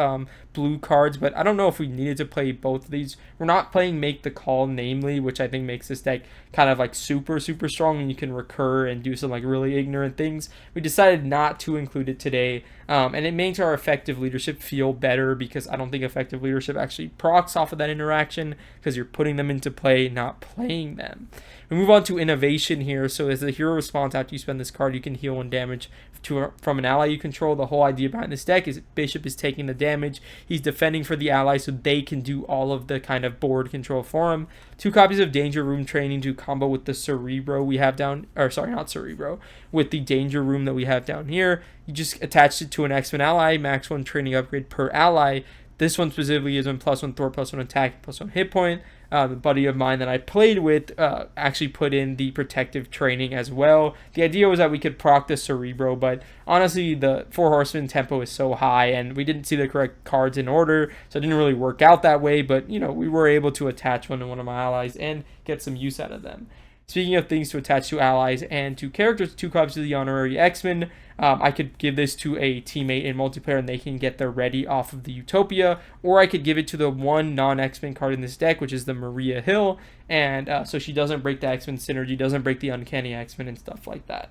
[SPEAKER 1] blue cards, but I don't know if we needed to play both of these. We're not playing Make the Call, namely, which I think makes this deck kind of like super strong, and you can recur and do some like really ignorant things. We decided not to include it today, and it makes our effective leadership feel better because I don't think effective leadership actually procs off of that interaction because you're putting them into play, not playing them. We move on to innovation here. So as a hero response, after you spend this card, you can heal 1 damage from an ally you control. The whole idea behind this deck is Bishop is taking the damage. He's defending for the ally so they can do all of the kind of board control for him. 2 copies of Danger Room Training to combo with the Cerebro we have down, or sorry, not Cerebro, with the Danger Room that we have down here. You just attach it to an X-Men ally, max 1 training upgrade per ally. This one specifically is on +1 thwart, +1 attack, +1 hit point. The buddy of mine that I played with actually put in the protective training as well. The idea was that we could proc the Cerebro, but honestly, the Four Horsemen tempo is so high, and we didn't see the correct cards in order, so it didn't really work out that way, but, you know, we were able to attach one to one of my allies and get some use out of them. Speaking of things to attach to allies and to characters, 2 copies of the Honorary X-Men. I could give this to a teammate in multiplayer and they can get their ready off of the Utopia, or I could give it to the 1 non-X-Men card in this deck, which is the Maria Hill, and so she doesn't break the X-Men synergy, doesn't break the Uncanny X-Men and stuff like that.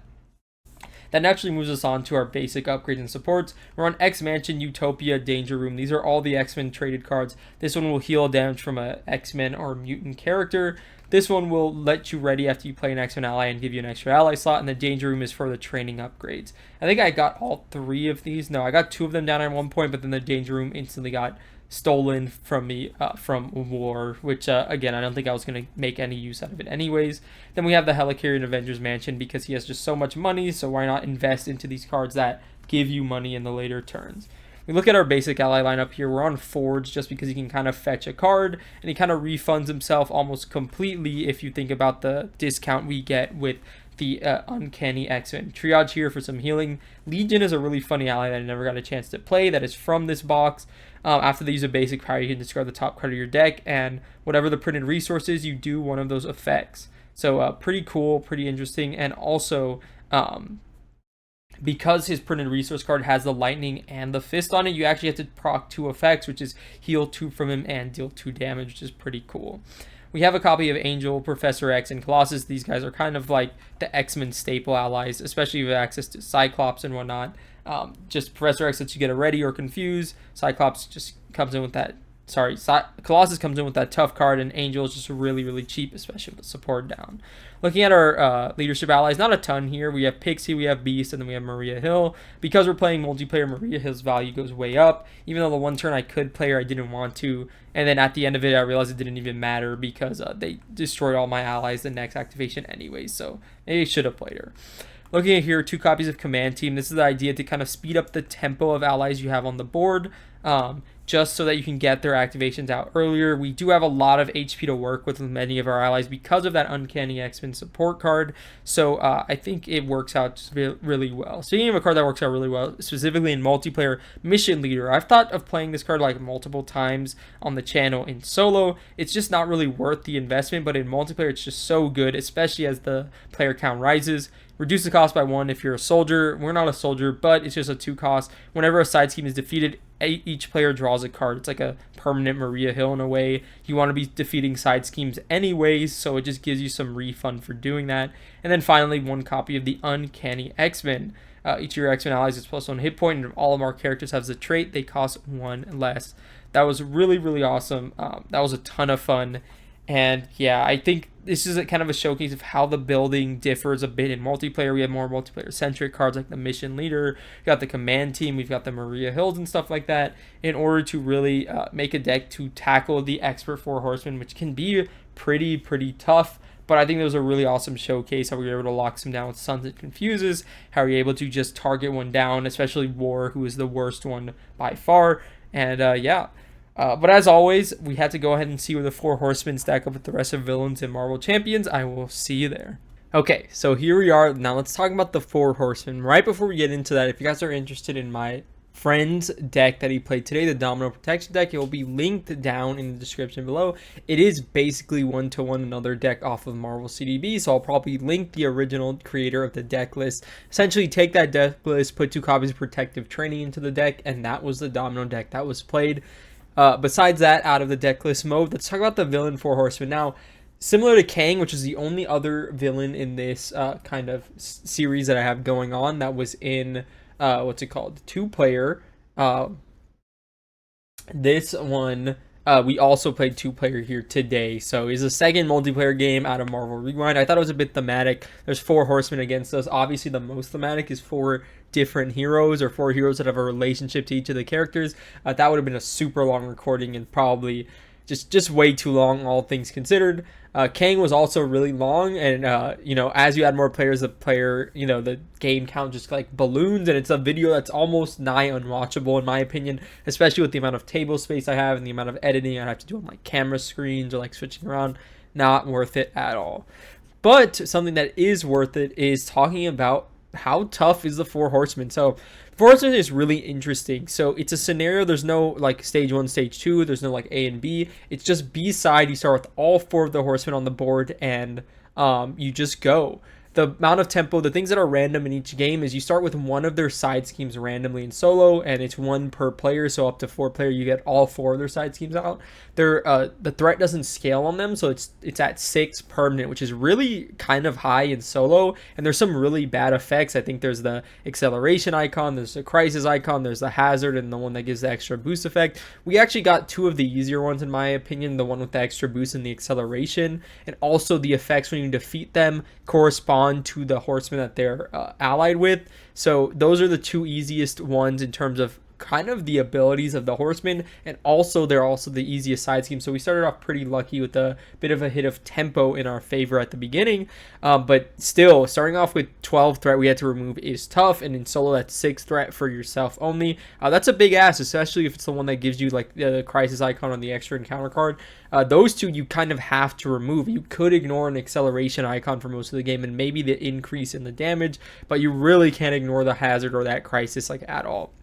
[SPEAKER 1] That naturally moves us on to our basic upgrades and supports. We're on X-Mansion, Utopia, Danger Room. These are all the X-Men traded cards. This one will heal damage from a X-Men or mutant character. This one will let you ready after you play an X-Men ally and give you an extra ally slot, and the Danger Room is for the training upgrades. I think I got all 3 of these. No, I got 2 of them down at one point, but then the Danger Room instantly got stolen from me from War, which again, I don't think I was going to make any use out of it anyways. Then we have the Helicarrier Avengers Mansion because he has just so much money, so why not invest into these cards that give you money in the later turns. We look at our basic ally lineup here. We're on Forge just because he can kind of fetch a card, and he kind of refunds himself almost completely if you think about the discount we get with the Uncanny X-Men. Triage here for some healing. Legion is a really funny ally that I never got a chance to play that is from this box. After they use a basic power, you can discard the top card of your deck, and whatever the printed resource is, you do one of those effects. So pretty cool, pretty interesting, and also because his printed resource card has the lightning and the fist on it, you actually have to proc 2 effects, which is heal 2 from him and deal 2 damage, which is pretty cool. We have a copy of Angel, Professor X, and Colossus. These guys are kind of like the X-Men staple allies, especially with access to Cyclops and whatnot. Just Professor X lets you get a ready or confuse. Cyclops just comes in with that. Colossus comes in with that tough card, and Angel is just really cheap, especially with the support down. Looking at our leadership allies, not a ton here. We have Pixie, we have Beast, and then we have Maria Hill. Because we're playing multiplayer, Maria Hill's value goes way up. Even though the one turn I could play her, I didn't want to. And then at the end of it, I realized it didn't even matter because they destroyed all my allies the next activation anyway. So maybe I should have played her. Looking at here, 2 copies of Command Team. This is the idea to kind of speed up the tempo of allies you have on the board, just so that you can get their activations out earlier. We do have a lot of HP to work with many of our allies because of that Uncanny X-Men support card, so I think it works out really well. Speaking of a card that works out really well, specifically in multiplayer, Mission Leader. I've thought of playing this card like multiple times on the channel in solo. It's just not really worth the investment, but in multiplayer it's just so good, especially as the player count rises. Reduce the cost by 1 if you're a soldier. We're not a soldier, but it's just a 2 cost. Whenever a side team is defeated, each player draws a card. It's like a permanent Maria Hill in a way. You want to be defeating side schemes anyways, so it just gives you some refund for doing that. And then finally, 1 copy of the Uncanny X-Men. Each of your X-Men allies is +1 hit point, and if all of our characters have the trait, they cost 1 less. That was really awesome. That was a ton of fun. And yeah, I think this is a kind of a showcase of how the building differs a bit in multiplayer. We have more multiplayer-centric cards like the Mission Leader. We've got the Command Team. We've got the Maria Hills and stuff like that in order to really make a deck to tackle the Expert Four Horsemen, which can be pretty tough. But I think there was a really awesome showcase how we were able to lock some down with Suns and Confuses, how we were able to just target one down, especially War, who was the worst one by far. And but as always, we had to go ahead and see where the Four Horsemen stack up with the rest of villains in Marvel Champions. I will see you there. Okay, so here we are. Now let's talk about the Four Horsemen. Right before we get into that, if you guys are interested in my friend's deck that he played today, the Domino Protection deck, it will be linked down in the description below. It is basically one-to-one another deck off of Marvel CDB, so I'll probably link the original creator of the deck list. Essentially, take that deck list, put 2 copies of Protective Training into the deck, and that was the Domino deck that was played. Besides that, out of the deck list mode, let's talk about the villain Four Horsemen. Now, similar to Kang, which is the only other villain in this kind of series that I have going on that was in, what's it called? 2-player. This one, we also played 2-player here today. So it's the second multiplayer game out of Marvel Rewind. I thought it was a bit thematic. There's 4 horsemen against us. Obviously, the most thematic is 4 different heroes, or 4 heroes that have a relationship to each of the characters. That would have been a super long recording and probably just way too long, all things considered. Kang was also really long, and as you add more players, the game count just like balloons, and it's a video that's almost nigh unwatchable in my opinion, especially with the amount of table space I have and the amount of editing I have to do on like camera screens or like switching around. Not worth it at all. But something that is worth it is talking about how tough is the Four Horsemen. So Four Horsemen is really interesting. So it's a scenario. There's no like stage 1, stage 2. There's no like A and B. It's just B side. You start with all 4 of the horsemen on the board, and you just go. The amount of tempo, the things that are random in each game is you start with one of their side schemes randomly in solo, and it's 1 per player, so up to 4 player you get all 4 of their side schemes out. The threat doesn't scale on them, so it's at 6 permanent, which is really kind of high in solo, and there's some really bad effects. I think there's the acceleration icon, there's the crisis icon, there's the hazard, and the one that gives the extra boost effect. We actually got 2 of the easier ones in my opinion, the one with the extra boost and the acceleration, and also the effects when you defeat them correspond to the horsemen that they're allied with. So those are the 2 easiest ones in terms of kind of the abilities of the horsemen, and also they're also the easiest side scheme. So we started off pretty lucky with a bit of a hit of tempo in our favor at the beginning, but still starting off with 12 threat we had to remove is tough, and in solo that's 6 threat for yourself only. That's a big ass, especially if it's the one that gives you like the crisis icon on the extra encounter card. Those 2 you kind of have to remove. You could ignore an acceleration icon for most of the game and maybe the increase in the damage, but you really can't ignore the hazard or that crisis like at all.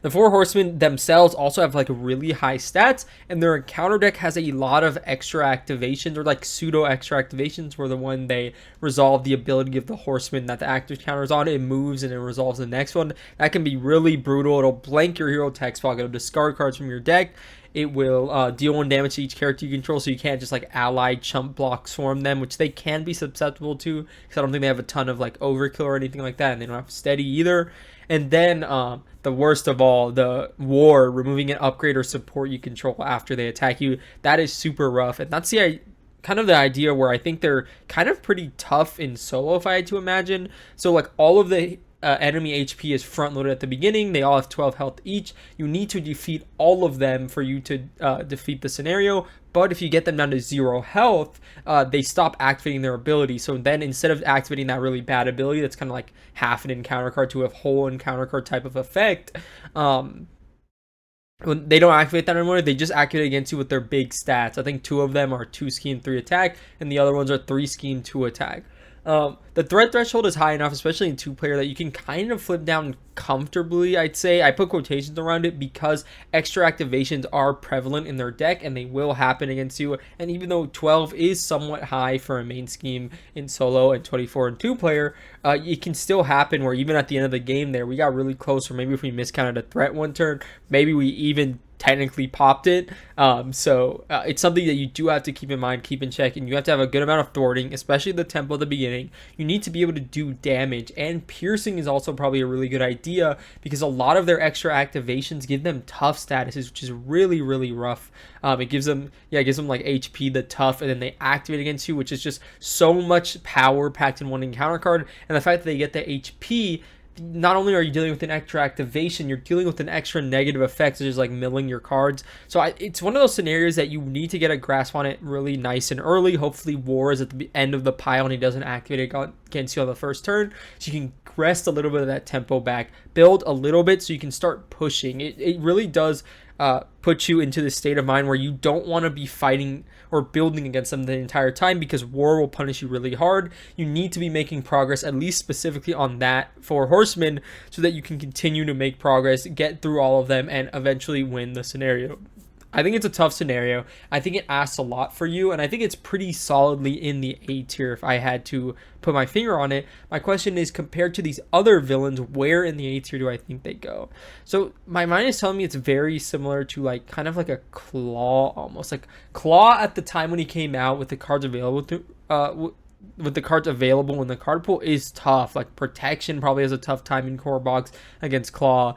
[SPEAKER 1] The Four Horsemen themselves also have like really high stats, and their encounter deck has a lot of extra activations, or like pseudo extra activations, where the one they resolve the ability of the horseman that the active counters on, it moves and it resolves the next one. That can be really brutal. It'll blank your hero text block, it'll discard cards from your deck. It will deal 1 damage to each character you control, so you can't just like ally chump block swarm them, which they can be susceptible to, because I don't think they have a ton of like overkill or anything like that, and they don't have steady either. And then the worst of all, the War, removing an upgrade or support you control after they attack you. That is super rough, and that's the kind of the idea where I think they're kind of pretty tough in solo, if I had to imagine. So like all of the enemy HP is front loaded at the beginning. They all have 12 health each. You need to defeat all of them for you to defeat the scenario. But if you get them down to 0 health, they stop activating their ability. So then instead of activating that really bad ability that's kind of like half an encounter card to a whole encounter card type of effect, when they don't activate that anymore, they just activate against you with their big stats. I think 2 of them are 2 scheme 3 attack, and the other ones are 3 scheme 2 attack. The threat threshold is high enough, especially in 2-player, that you can kind of flip down comfortably, I'd say. I put quotations around it because extra activations are prevalent in their deck, and they will happen against you. And even though 12 is somewhat high for a main scheme in solo and 24 in 2-player, it can still happen where even at the end of the game there, we got really close, or maybe if we miscounted a threat one turn, maybe we even technically popped it. So it's something that you do have to keep in mind, keep in check, and you have to have a good amount of thwarting, especially the tempo at the beginning. You need to be able to do damage, and piercing is also probably a really good idea because a lot of their extra activations give them tough statuses, which is really, really rough. It gives them like HP, the tough, and then they activate against you, which is just so much power packed in one encounter card. And the fact that they get the HP, not only are you dealing with an extra activation, you're dealing with an extra negative effect, such as like milling your cards. So it's one of those scenarios that you need to get a grasp on it really nice and early. Hopefully War is at the end of the pile and he doesn't activate it against you on the first turn, so you can rest a little bit of that tempo back, build a little bit so you can start pushing. It really does put you into the state of mind where you don't want to be fighting or building against them the entire time, because War will punish you really hard. You need to be making progress, at least specifically on that Four Horsemen, so that you can continue to make progress, get through all of them, and eventually win the scenario. I think it's a tough scenario. I think it asks a lot for you, and I think it's pretty solidly in the A tier if I had to put my finger on it. My question is, compared to these other villains, where in the A tier do I think they go? So my mind is telling me it's very similar to like kind of like a Claw, almost like Claw at the time when he came out with the cards available with the cards available, and the card pool is tough. Like Protection probably has a tough time in core box against Claw.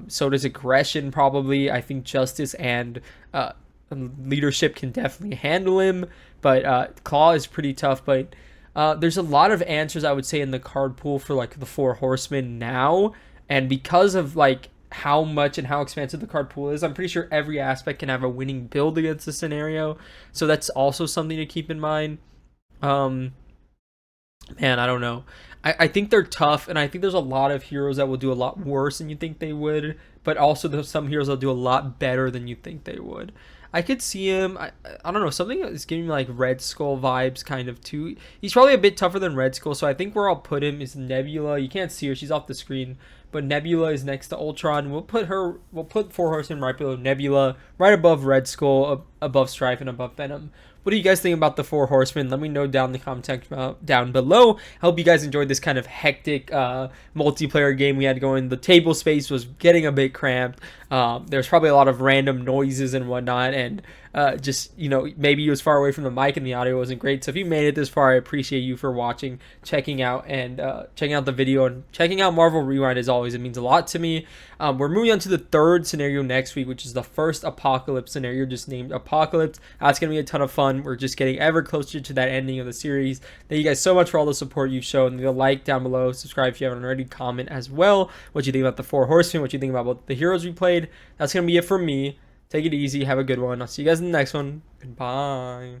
[SPEAKER 1] So does Aggression probably. I think Justice and Leadership can definitely handle him, but Claw is pretty tough. But there's a lot of answers, I would say, in the card pool for like the Four Horsemen now, and because of like how much and how expansive the card pool is, I'm pretty sure every aspect can have a winning build against the scenario. So that's also something to keep in mind. Man, I don't know. I think they're tough, and I think there's a lot of heroes that will do a lot worse than you think they would, but also there's some heroes that will do a lot better than you think they would. I could see him, I don't know, something is giving me like Red Skull vibes kind of too. He's probably a bit tougher than Red Skull, so I think where I'll put him is Nebula. You can't see her, she's off the screen, but Nebula is next to Ultron. We'll put Four Horsemen right below Nebula, right above Red Skull, above Strife, and above Venom. What do you guys think about the Four Horsemen? Let me know down in the comment section down below. I hope you guys enjoyed this kind of hectic multiplayer game we had going. The table space was getting a bit cramped. There's probably a lot of random noises and whatnot, and just, you know, maybe you was far away from the mic and the audio wasn't great. So if you made it this far, I appreciate you for watching, checking out the video, and checking out Marvel Rewind as always. It means a lot to me. We're moving on to the third scenario next week, which is the first Apocalypse scenario, just named Apocalypse. That's going to be a ton of fun. We're just getting ever closer to that ending of the series. Thank you guys so much for all the support you've shown. Leave a like down below, subscribe if you haven't already, comment as well what you think about the Four Horsemen, what you think about the heroes we played. That's going to be it for me. Take it easy. Have a good one. I'll see you guys in the next one. Goodbye.